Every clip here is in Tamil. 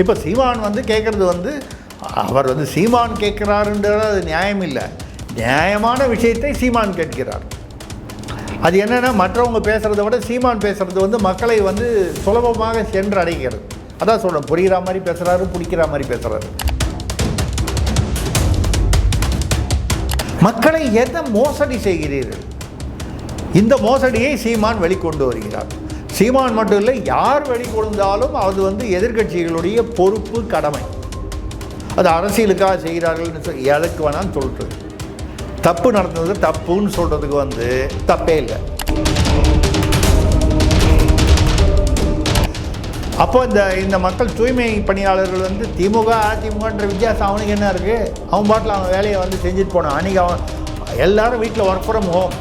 இப்போ சீமான் வந்து கேட்குறது வந்து அவர் வந்து சீமான் கேட்குறாருன்றது அது நியாயம் இல்லை. நியாயமான விஷயத்தை சீமான் கேட்கிறார். அது என்னென்னா மற்றவங்க பேசுகிறத விட சீமான் பேசுகிறது வந்து மக்களை வந்து சுலபமாக சென்று அடைகிறது. அதான் சொல்கிறேன், புரிகிற மாதிரி பேசுகிறாரு, பிடிக்கிற மாதிரி பேசுகிறாரு. மக்களை எதை மோசடி செய்கிறீர்கள்? இந்த மோசடியை சீமான் வெளிக்கொண்டு வருகிறார். சீமான் மட்டும் இல்லை, யார் வெளிக்கொண்டாலும் அது வந்து எதிர்க்கட்சிகளுடைய பொறுப்பு, கடமை. அது அரசியலுக்காக செய்கிறார்கள்னு எதுக்கு வேணாலும் சொல்லிட்டு தப்பு நடந்தது தப்புன்னு சொல்கிறதுக்கு வந்து தப்பே இல்லை. அப்போ இந்த மக்கள் தூய்மை பணியாளர்கள் வந்து திமுக அதிமுகன்ற வித்தியாசம் அவனுக்கு என்ன இருக்குது? அவன் பாட்டில் அவன் வேலையை வந்து செஞ்சுட்டு போனான். அன்றைக்கி அவன் எல்லோரும் வீட்டில் ஒர்க் ஃப்ரம் ஹோம்.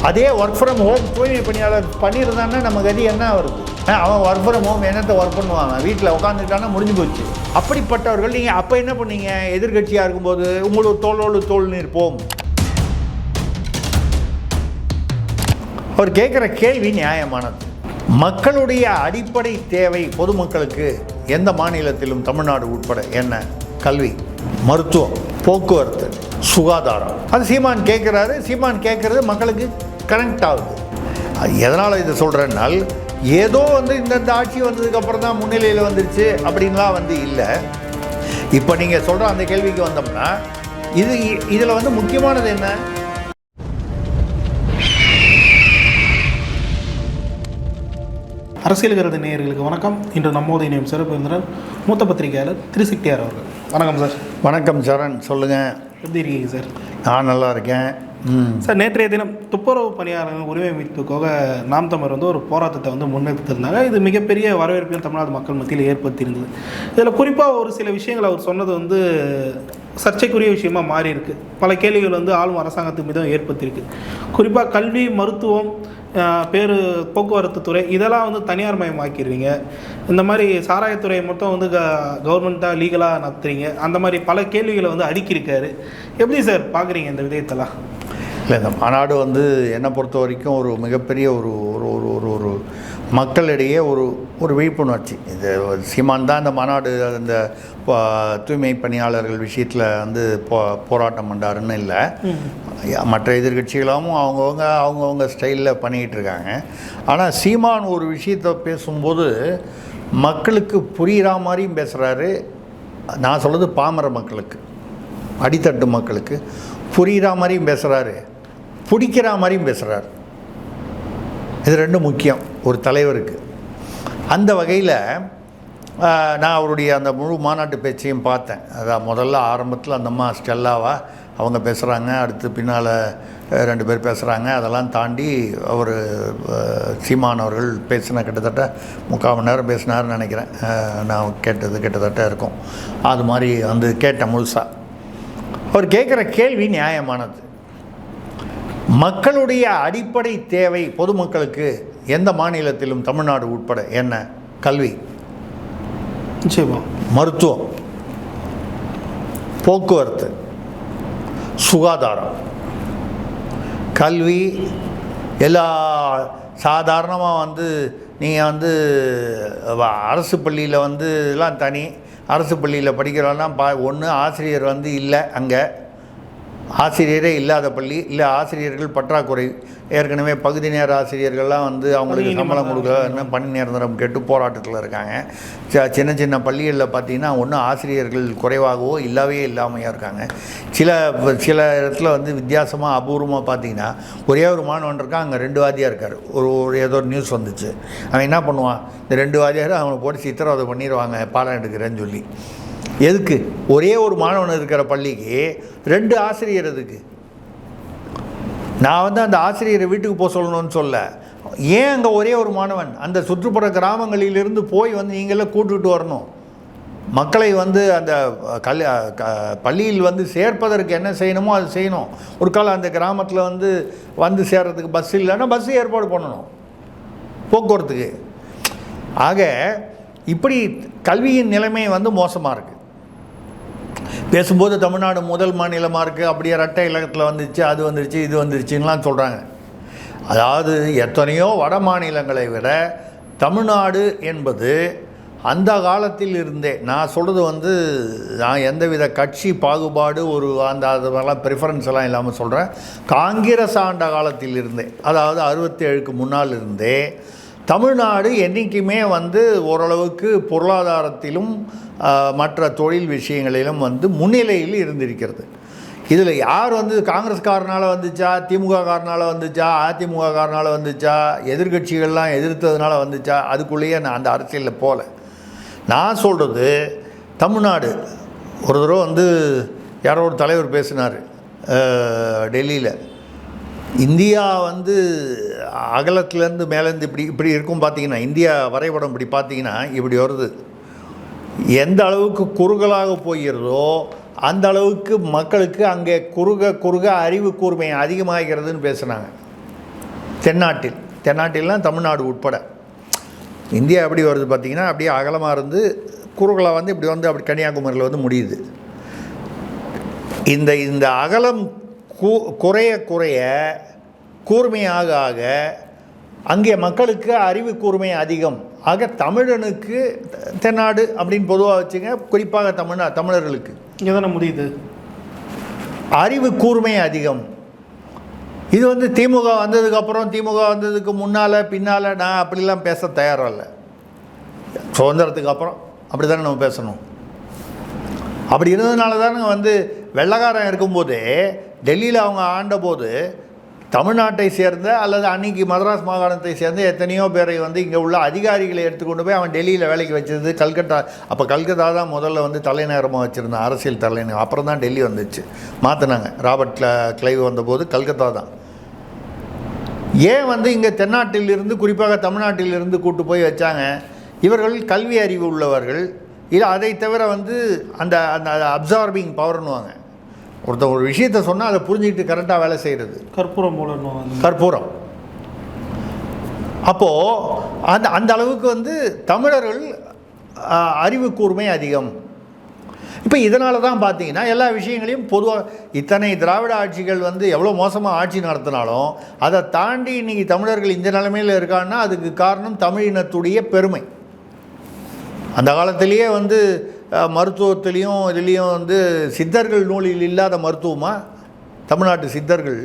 அதே ஒர்க் ஃப்ரம் ஹோம் தூய்மை பணியாளர் பண்ணியிருந்தான்னா நம்ம கதி என்ன வருது? அவன் ஒர்க் ஃப்ரம் ஹோம் என்னத்தை ஒர்க் பண்ணுவாங்க? வீட்டில் உட்காந்துக்கிட்டான்னா முடிஞ்சு போச்சு. அப்படிப்பட்டவர்கள் நீங்கள் அப்போ என்ன பண்ணீங்க? எதிர்கட்சியாக இருக்கும்போது உங்களுக்கு தோளோடு தோல் நிற்போம். அவர் கேட்குற கேள்வி நியாயமானது. மக்களுடைய அடிப்படை தேவை பொதுமக்களுக்கு எந்த மாநிலத்திலும் தமிழ்நாடு உட்பட என்ன? கல்வி, மருத்துவம், போக்குவரத்து, சுகாதாரம். அது சீமான் கேட்குறாரு. சீமான் கேட்குறது மக்களுக்கு கனெக்ட் ஆகுது. எதனால் இது சொல்கிறேன்னால், ஏதோ வந்து இந்தந்த ஆட்சி வந்ததுக்கப்புறம் தான் முன்னிலையில் வந்துருச்சு அப்படின்லாம் வந்து இல்லை. இப்போ நீங்கள் சொல்கிற அந்த கேள்விக்கு வந்தோம்னா இதில் வந்து முக்கியமானது என்ன? அரசியல் கருத்து நேயர்களுக்கு வணக்கம். இன்று நம்மோடு இணையும் சிறப்பு விருந்தினர் மூத்த பத்திரிகையாளர் திருசக்தியார் அவர்கள். வணக்கம் சார். வணக்கம் சரண், சொல்லுங்கள். எப்படி இருக்கீங்க சார்? நான் நல்லா இருக்கேன் சார். நேற்றைய தினம் துப்புரவு பணியாளர்கள் உரிமை மீட்புக்காக நாம் தமிழர் வந்து ஒரு போராட்டத்தை வந்து முன்னெடுத்திருந்தாங்க. இது மிகப்பெரிய வரவேற்பையும் தமிழ்நாடு மக்கள் மத்தியில் ஏற்படுத்தியிருந்தது. இதில் குறிப்பாக ஒரு சில விஷயங்கள் அவர் சொன்னது வந்து சர்ச்சைக்குரிய விஷயமாக மாறி இருக்குது. பல கேள்விகள் வந்து ஆளும் அரசாங்கத்துக்கு மீதும் ஏற்படுத்தியிருக்கு. குறிப்பாக கல்வி, மருத்துவம், போக்குவரத்து துறை இதெல்லாம் வந்து தனியார் மயமாக்கிடுவீங்க. இந்த மாதிரி சாராயத்துறையை மட்டும் வந்து கவர்மெண்ட்டாக லீகலாக நடத்துறீங்க. அந்த மாதிரி பல கேள்விகளை வந்து அடுக்கியிருக்காரு. எப்படி சார் பார்க்குறீங்க இந்த விதயத்தெல்லாம்? இல்லை, இந்த மாநாடு வந்து என்னை பொறுத்த வரைக்கும் ஒரு மிகப்பெரிய ஒரு ஒரு ஒரு ஒரு மக்களிடையே ஒரு விழிப்புணர்ச்சி. இது சீமான் தான் இந்த மாநாடு இந்த தூய்மை பணியாளர்கள் விஷயத்தில் வந்து போராட்டம் பண்ணுறாருன்னு இல்லை. மற்ற எதிர்கட்சிகளும் அவங்கவுங்க ஸ்டைலில் பண்ணிக்கிட்டு இருக்காங்க. ஆனால் சீமான் ஒரு விஷயத்தை பேசும்போது மக்களுக்கு புரிகிற மாதிரியும் பேசுகிறாரு. நான் சொல்கிறது பாமர மக்களுக்கு, அடித்தட்டு மக்களுக்கு புரிகிற மாதிரியும் பேசுகிறாரு, பிடிக்கிற மாதிரியும் பேசுகிறார். இது ரெண்டும் முக்கியம் ஒரு தலைவருக்கு. அந்த வகையில் நான் அவருடைய அந்த முழு மாநாட்டு பேச்சையும் பார்த்தேன். அதான் முதல்ல ஆரம்பத்தில் அந்த அம்மா ஸ்டெல்லாவா அவங்க பேசுகிறாங்க, அடுத்து பின்னால் 2 பேர் பேசுகிறாங்க. அதெல்லாம் தாண்டி அவர் சீமான் அவர்கள் பேசின கிட்டத்தட்ட 3/4 மணி நேரம் பேசினார்னு நினைக்கிறேன். நான் கேட்டது கிட்டத்தட்ட இருக்கும். அது மாதிரி வந்து கேட்டேன் முழுசாக. அவர் கேட்குற கேள்வி நியாயமானது. மக்களுடைய அடிப்படை தேவை பொதுமக்களுக்கு எந்த மாநிலத்திலும் தமிழ்நாடு உட்பட என்ன? கல்வி, மருத்துவம், போக்குவரத்து, சுகாதாரம். கல்வி எல்லா சாதாரணமாக வந்து நீங்கள் வந்து அரசு பள்ளியில் வந்து எல்லாம் தனி. அரசு பள்ளியில் படிக்கிறவெல்லாம் ஒன்று ஆசிரியர் வந்து இல்லை, அங்கே ஆசிரியரே இல்லாத பள்ளி, இல்லை ஆசிரியர்கள் பற்றாக்குறை. ஏற்கனவே பகுதி நேர ஆசிரியர்கள்லாம் வந்து அவங்களுக்கு சம்பளம் கொடுக்க பணி நிரந்தரம் கேட்டு போராட்டத்தில் இருக்காங்க. சின்ன சின்ன பள்ளிகளில் பார்த்திங்கன்னா ஒன்று ஆசிரியர்கள் குறைவாகவோ இல்லாமையோ இருக்காங்க. சில இடத்துல வந்து வித்தியாசமாக அபூர்வமாக பார்த்திங்கன்னா ஒரே ஒரு மாணவன் இருக்கான், அங்கே 2 வாதியாக இருக்கார். ஏதோ ஒரு நியூஸ் வந்துச்சு. அவன் என்ன பண்ணுவான்? இந்த 2 வாதியார் அவனை போட்டு சித்திரவதை பண்ணிடுவாங்க பாடம் எடுக்கிறேன்னு சொல்லி. எதுக்கு? ஒரே ஒரு மாணவன் இருக்கிற பள்ளிக்கு 2 ஆசிரியர் எதுக்கு? நான் வந்து அந்த ஆசிரியரை வீட்டுக்கு போக சொல்லணும்னு சொல்ல. ஏன் அங்கே ஒரே ஒரு மாணவன்? அந்த சுற்றுப்புற கிராமங்களிலிருந்து போய் வந்து நீங்களெல்லாம் கூட்டுகிட்டு வரணும். மக்களை வந்து அந்த பள்ளியில் வந்து சேர்ப்பதற்கு என்ன செய்யணுமோ அது செய்யணும். ஒரு காலம் அந்த கிராமத்தில் வந்து சேர்கிறதுக்கு பஸ் இல்லைன்னா பஸ்ஸு ஏற்பாடு பண்ணணும் போக்குவரத்துக்கு. ஆக இப்படி கல்வியின் நிலைமை வந்து மோசமாக இருக்குது. பேசும்போது தமிழ்நாடு முதல் மாநிலமாக இருக்குது, அப்படியே ரெட்டை இலக்கத்தில் வந்துச்சு, அது வந்துருச்சு, இது வந்துருச்சுன்னெலாம் சொல்கிறாங்க. அதாவது எத்தனையோ வட மாநிலங்களை விட தமிழ்நாடு என்பது அந்த காலத்தில் இருந்தே நான் சொல்கிறது வந்து நான் எந்தவித கட்சி பாகுபாடு ஒரு அதெல்லாம் ப்ரிஃபரன்ஸ் எல்லாம் இல்லாமல் சொல்கிறேன். காங்கிரஸ் ஆண்ட காலத்தில் இருந்தே, அதாவது 67க்கு முன்னால் இருந்தே தமிழ்நாடு என்றைக்குமே வந்து ஓரளவுக்கு பொருளாதாரத்திலும் மற்ற தொழில் விஷயங்களிலும் வந்து முன்னிலையில் இருந்திருக்கிறது. இதில் யார் வந்து காங்கிரஸ்காரனால் வந்துச்சா, திமுக காரனால் வந்துச்சா, அதிமுக காரனால் வந்துச்சா, எதிர்கட்சிகள்லாம் எதிர்த்ததுனால வந்துச்சா, அதுக்குள்ளேயே நான் அந்த அரசியலில் போகல. நான் சொல்கிறது தமிழ்நாடு. ஒரு தடவை வந்து யாரோ ஒரு தலைவர் பேசினார் டெல்லியில், இந்தியா வந்து அகலத்துலேருந்து மேலேருந்து இப்படி இருக்கும் பார்த்தீங்கன்னா, இந்தியா வரைபடம் இப்படி பார்த்தீங்கன்னா இப்படி வருது. எந்த அளவுக்கு குறுகலாக போகிறதோ அந்த அளவுக்கு மக்களுக்கு அங்கே குறுக அறிவு கூர்மை அதிகமாகிறதுன்னு பேசுனாங்க. தென்னாட்டில்லாம் தமிழ்நாடு உட்பட இந்தியா எப்படி வருது பார்த்திங்கன்னா, அப்படியே அகலமாக இருந்து குறுகலாக வந்து இப்படி வந்து அப்படி கன்னியாகுமரியில் வந்து முடியுது. இந்த அகலம் குறைய கூர்மையாக ஆக அங்கே மக்களுக்கு அறிவு கூர்மை அதிகம். ஆக தமிழனுக்கு தென்னாடு அப்படின்னு பொதுவாக வச்சுங்க, குறிப்பாக தமிழர்களுக்கு இங்கே தானே முடியுது அறிவு கூர்மை அதிகம். இது வந்து திமுக வந்ததுக்கு முன்னால் பின்னால் நான் அப்படிலாம் பேச தயாராக இல்லை. சுதந்திரத்துக்கு அப்புறம் அப்படி தானே நம்ம பேசணும். அப்படி இருந்ததுனால தானே வந்து வெள்ளைக்காரன் இருக்கும்போதே டெல்லியில் அவங்க ஆண்டபோது தமிழ்நாட்டை சேர்ந்த அல்லது அன்றைக்கி மதராஸ் மாகாணத்தை சேர்ந்த எத்தனையோ பேரை வந்து இங்கே உள்ள அதிகாரிகளை எடுத்துக்கொண்டு போய் அவன் டெல்லியில் வேலைக்கு வச்சது கல்கத்தா. அப்போ கல்கத்தா தான் முதல்ல வந்து தலைநகரமாக வச்சுருந்தான், அரசியல் தலைநகரம். அப்புறம் தான் டெல்லி வந்துச்சு, மாற்றினாங்க. ராபர்ட் கிளைவ் வந்தபோது கல்கத்தா தான். ஏன் வந்து இங்கே தென்னாட்டிலிருந்து குறிப்பாக தமிழ்நாட்டிலிருந்து கூட்டு போய் வச்சாங்க? இவர்கள் கல்வி அறிவு உள்ளவர்கள். இல்லை அதை தவிர வந்து அந்த அந்த அப்சார்பிங் பவர்னுவாங்க. ஒருத்தர் ஒரு விஷயத்தை சொன்னால் அதை புரிஞ்சுக்கிட்டு கரெக்டாக வேலை செய்கிறது. கற்பூரம். அப்போது அந்த அளவுக்கு வந்து தமிழர்கள் அறிவு கூர்மை அதிகம். இப்போ இதனால தான் பார்த்தீங்கன்னா எல்லா விஷயங்களையும் பொதுவாக இத்தனை திராவிட ஆட்சிகள் வந்து எவ்வளோ மோசமாக ஆட்சி நடத்தினாலும் அதை தாண்டி இன்றைக்கி தமிழர்கள் இந்த நிலைமையில் இருக்கான்னா அதுக்கு காரணம் தமிழினத்துடைய பெருமை. அந்த காலத்திலேயே வந்து மருத்துவத்திலையும் இதுலேயும் வந்து சித்தர்கள் நூலில் இல்லாத மருத்துவமாக தமிழ்நாட்டு சித்தர்கள்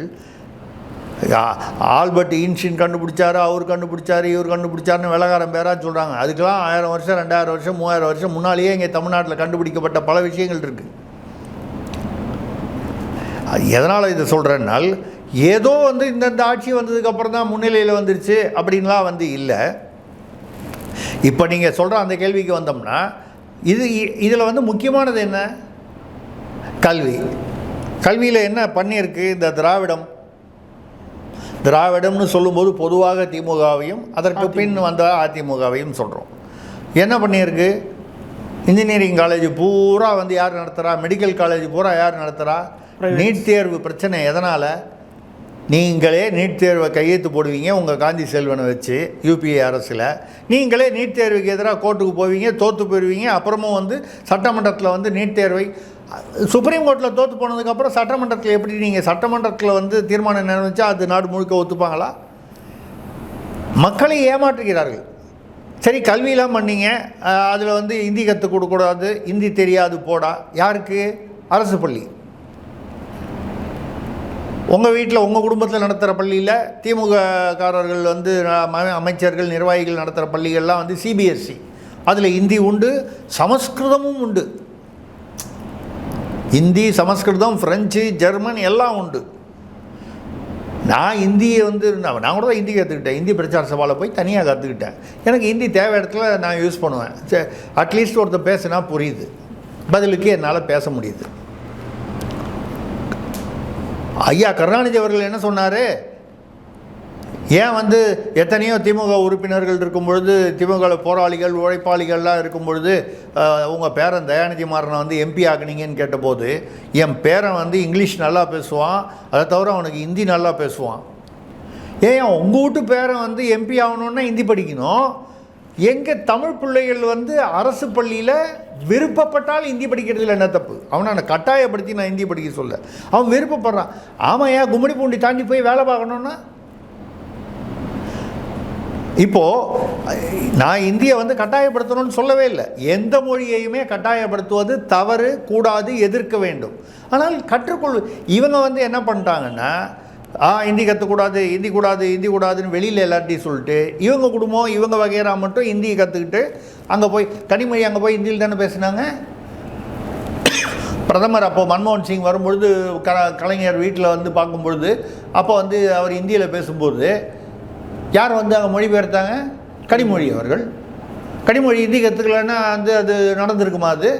ஆல்பர்ட் ஐன்ஸ்டீன் கண்டுபிடிச்சாரு, அவர் கண்டுபிடிச்சாரு, இவர் கண்டுபிடிச்சாருன்னு வெள்ளக்காரன் பேராக சொல்கிறாங்க. அதுக்கெல்லாம் 1000 வருஷம் 2000 வருஷம் 3000 வருஷம் முன்னாலேயே இங்கே தமிழ்நாட்டில் கண்டுபிடிக்கப்பட்ட பல விஷயங்கள் இருக்குது. எதனால் இதை சொல்கிறேன்னால், ஏதோ வந்து இந்த ஆட்சி வந்ததுக்கப்புறம் தான் முன்னிலையில் வந்துருச்சு அப்படின்லாம் வந்து இல்லை. இப்போ நீங்கள் சொல்கிற அந்த கேள்விக்கு வந்தோம்னா இதில் வந்து முக்கியமானது என்ன? கல்வியில் என்ன பண்ணியிருக்கு இந்த திராவிடம்னு சொல்லும்போது பொதுவாக திமுகவையும் அதற்கு பின் வந்த அதிமுகவையும் சொல்கிறோம். என்ன பண்ணியிருக்கு? இன்ஜினியரிங் காலேஜ் பூரா வந்து யார் நடத்துகிறா? மெடிக்கல் காலேஜ் பூரா யார் நடத்துகிறா? நீட் தேர்வு பிரச்சனை எதனால்? நீங்களே நீட் தேர்வை கையெழுத்து போடுவீங்க உங்கள் காந்தி செல்வனை வச்சு யூபிஏ அரசில். நீங்களே நீட் தேர்வுக்கு எதிராக கோர்ட்டுக்கு போவீங்க, தோற்று போயிடுவீங்க. அப்புறமும் வந்து சட்டமன்றத்தில் வந்து நீட் தேர்வை சுப்ரீம் கோர்ட்டில் தோற்று போனதுக்கப்புறம் சட்டமன்றத்தில் எப்படி நீங்கள் சட்டமன்றத்தில் வந்து தீர்மானம் நிறைவேற்றா அது நாடு முழுக்க ஒத்துப்பாங்களா? மக்களை ஏமாற்றுகிறார்கள். சரி, கல்வியெல்லாம் பண்ணீங்க, அதில் வந்து ஹிந்தி கற்றுக் கொடுக்கூடாது, ஹிந்தி தெரியாது போடா. யாருக்கு? அரசு பள்ளி. உங்கள் வீட்டில் உங்கள் குடும்பத்தில் நடத்துகிற பள்ளியில் திமுககாரர்கள் வந்து அமைச்சர்கள் நிர்வாகிகள் நடத்துகிற பள்ளிகள்லாம் வந்து சிபிஎஸ்சி. அதில் ஹிந்தி உண்டு, சமஸ்கிருதமும் உண்டு. ஹிந்தி, சமஸ்கிருதம், ஃப்ரெஞ்சு, ஜெர்மன் எல்லாம் உண்டு. நான் ஹிந்தியை வந்து நான் கூட தான் ஹிந்தி கற்றுக்கிட்டேன். ஹிந்தி பிரச்சார சபாவில் போய் தனியாக கற்றுக்கிட்டேன். எனக்கு ஹிந்தி தேவை இடத்துல நான் யூஸ் பண்ணுவேன். அட்லீஸ்ட் ஒருத்தர் பேசினா புரியுது, பதிலுக்கு என்னால் பேச முடியுது. ஐயா கருணாநிதி அவர்கள் என்ன சொன்னார்? ஏன் வந்து எத்தனையோ திமுக உறுப்பினர்கள் இருக்கும் பொழுது, திமுக போராளிகள் உழைப்பாளிகள்லாம் இருக்கும் பொழுது உங்கள் பேரன் தயாநிதி மாறனை வந்து எம்பி ஆக்குனீங்கன்னு கேட்டபோது, என் பேரன் வந்து இங்கிலீஷ் நல்லா பேசுவான், அதை தவிர அவனுக்கு ஹிந்தி நல்லா பேசுவான். ஏன் உங்கள் வீட்டு பேரன் வந்து எம்பி ஆகணுன்னா ஹிந்தி படிக்கணும்? எங்கள் தமிழ் பிள்ளைகள் வந்து அரசு பள்ளியில் விருப்பப்பட்டால் ஹிந்தி படிக்கிறதுல என்ன தப்பு? அவனை நான் கட்டாயப்படுத்தி நான் ஹிந்தி படிக்க சொல்ல, அவன் விருப்பப்படுறான். ஆமாம், ஏன் கும்மிடி பூண்டி தாண்டி போய் வேலை பார்க்கணுன்னா இப்போது நான் இந்தியை வந்து கட்டாயப்படுத்தணும்னு சொல்லவே இல்லை. எந்த மொழியையுமே கட்டாயப்படுத்துவது தவறு, கூடாது, எதிர்க்க வேண்டும். ஆனால் கற்றுக்கொள் இவங்க வந்து என்ன பண்ணிட்டாங்கன்னா, ஹிந்தி கற்றுக்கூடாது, ஹிந்தி கூடாது, ஹிந்தி கூடாதுன்னு வெளியில் எல்லார்ட்டையும் சொல்லிட்டு, இவங்க குடும்பம் இவங்க வகைரா மட்டும் ஹிந்தியை கற்றுக்கிட்டு அங்கே போய் கனிமொழி அங்கே போய் ஹிந்தியில் தானே பேசினாங்க. பிரதமர் அப்போ மன்மோகன் சிங் வரும்பொழுது கலைஞர் வீட்டில் வந்து பார்க்கும்பொழுது அப்போ வந்து அவர் ஹிந்தியில் பேசும்போது யார் வந்து அங்கே மொழிபெயர்த்தாங்க? கனிமொழி அவர்கள். கனிமொழி ஹிந்தி கற்றுக்கலன்னா வந்து அது நடந்திருக்குமா? அது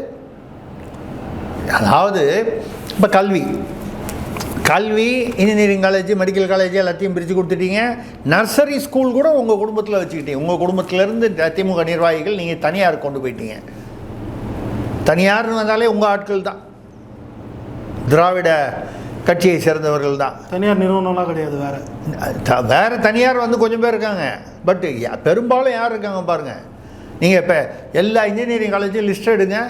அதாவது இப்போ கல்வி இன்ஜினியரிங் காலேஜ், மெடிக்கல் காலேஜ் எல்லாத்தையும் பிரித்து கொடுத்துட்டீங்க. நர்சரி ஸ்கூல் கூட உங்கள் குடும்பத்தில் வச்சுக்கிட்டீங்க. உங்கள் குடும்பத்திலேருந்து திமுக நிர்வாகிகள் நீங்கள் தனியார் கொண்டு போயிட்டீங்க. தனியார்னு வந்தாலே உங்கள் ஆட்கள் தான், திராவிட கட்சியை சேர்ந்தவர்கள் தான். தனியார் நிறுவனம்லாம் கிடையாது. வேறு தனியார் வந்து கொஞ்சம் பேர் இருக்காங்க. பட் பெரும்பாலும் யார் இருக்காங்க பாருங்கள். நீங்கள் இப்போ எல்லா இன்ஜினியரிங் காலேஜும் லிஸ்ட் எடுங்க,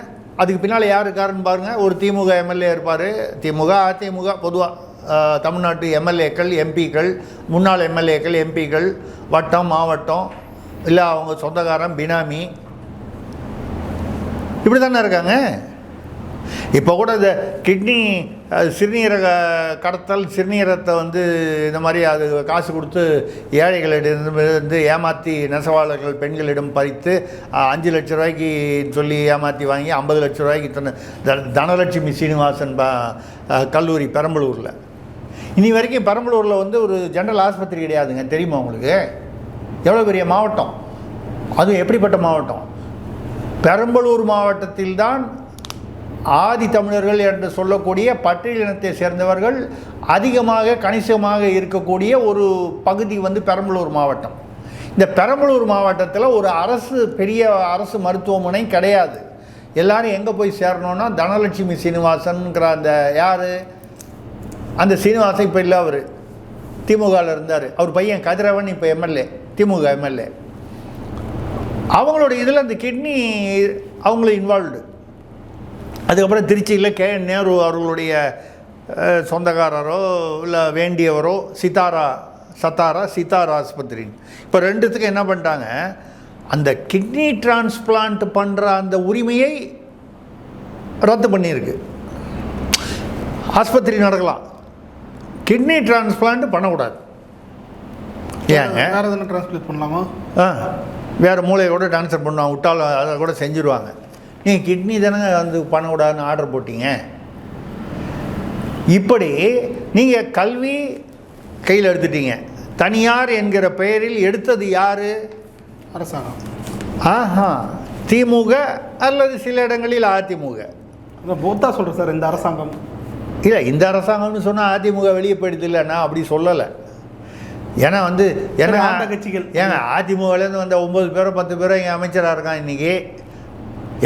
அதுக்கு பின்னால் யார் இருக்காருன்னு பாருங்கள். ஒரு திமுக எம்எல்ஏ இருப்பார். திமுக அதிமுக பொதுவாக தமிழ்நாட்டு எம்எல்ஏக்கள், எம்பிக்கள், முன்னாள் எம்எல்ஏக்கள், எம்பிக்கள், வட்டம் மாவட்டம், இல்லை அவங்க சொந்தக்காரன், பினாமி, இப்படி தானே இருக்காங்க. இப்போ கூட இந்த கிட்னி சிறுநீரக கடத்தல், சிறுநீரகத்தை வந்து இந்த மாதிரி அது காசு கொடுத்து ஏழைகளிடம் ஏமாற்றி நெசவாளர்கள் பெண்களிடம் பறித்து 5 லட்ச ரூபாய்க்கு சொல்லி ஏமாற்றி வாங்கி 50 லட்ச ரூபாய்க்கு தனலட்சுமி சீனிவாசன் கல்லூரி பெரம்பலூரில். இனி வரைக்கும் பெரம்பலூரில் வந்து ஒரு ஜென்ரல் ஆஸ்பத்திரி கிடையாதுங்க. தெரியுமா உங்களுக்கு? எவ்வளோ பெரிய மாவட்டம், அதுவும் எப்படிப்பட்ட மாவட்டம்? பெரம்பலூர் மாவட்டத்தில்தான் ஆதி தமிழர்கள் என்று சொல்லக்கூடிய பட்டியலினத்தை சேர்ந்தவர்கள் அதிகமாக கணிசமாக இருக்கக்கூடிய ஒரு பகுதி வந்து பெரம்பலூர் மாவட்டம். இந்த பெரம்பலூர் மாவட்டத்தில் ஒரு பெரிய அரசு மருத்துவமனை கிடையாது. எல்லாரும் எங்கே போய் சேரணும்னா தனலட்சுமி சீனிவாசன்கிற அந்த யார், அந்த சீனிவாசன் இப்போ இல்லை, அவர் திமுகவில் இருந்தார். அவர் பையன் கதிரவன் இப்போ எம்எல்ஏ, திமுக எம்எல்ஏ. அவங்களோட இதில் அந்த கிட்னி அவங்கள இன்வால்வ்டு. அதுக்கப்புறம் திருச்சியில் நேரு அவர்களுடைய சொந்தக்காரரோ இல்லை வேண்டியவரோ சித்தாரா ஆஸ்பத்திரி. இப்போ ரெண்டுத்துக்கும் என்ன பண்ணிட்டாங்க, அந்த கிட்னி டிரான்ஸ்பிளான்ட் பண்ணுற அந்த உரிமையை ரத்து பண்ணியிருக்கு. ஆஸ்பத்திரி நடக்கலாம், கிட்னி டிரான்ஸ்பிளான்ட் பண்ணக்கூடாது. ஏங்க வேறு எதுனா டிரான்ஸ்பிளான்ட் பண்ணலாமா? வேறு மூளையை கூட ட்ரான்ஸ்ஃபர் பண்ணுவாங்க, விட்டாலும் அதை கூட செஞ்சுருவாங்க. நீங்கள் கிட்னி தானே வந்து பண்ணக்கூடாதுன்னு ஆர்டர் போட்டிங்க. இப்படி நீங்கள் கல்வி கையில் எடுத்துட்டீங்க. தனியார் என்கிற பெயரில் எடுத்தது யார்? அரசாங்கம். திமுக அல்லது சில இடங்களில் அதிமுக. போத்தா சொல்கிறேன் சார். இந்த அரசாங்கம் இல்லை, இந்த அரசாங்கம்னு சொன்னால் அதிமுக வெளியே போயிடுது இல்லை, நான் அப்படி சொல்லலை. ஏன்னா வந்து ஏன்னா கட்சிகள் ஏங்க அதிமுகலேருந்து வந்த 9 பேரோ 10 பேரோ இங்கே அமைச்சராக இருக்கான். இன்றைக்கி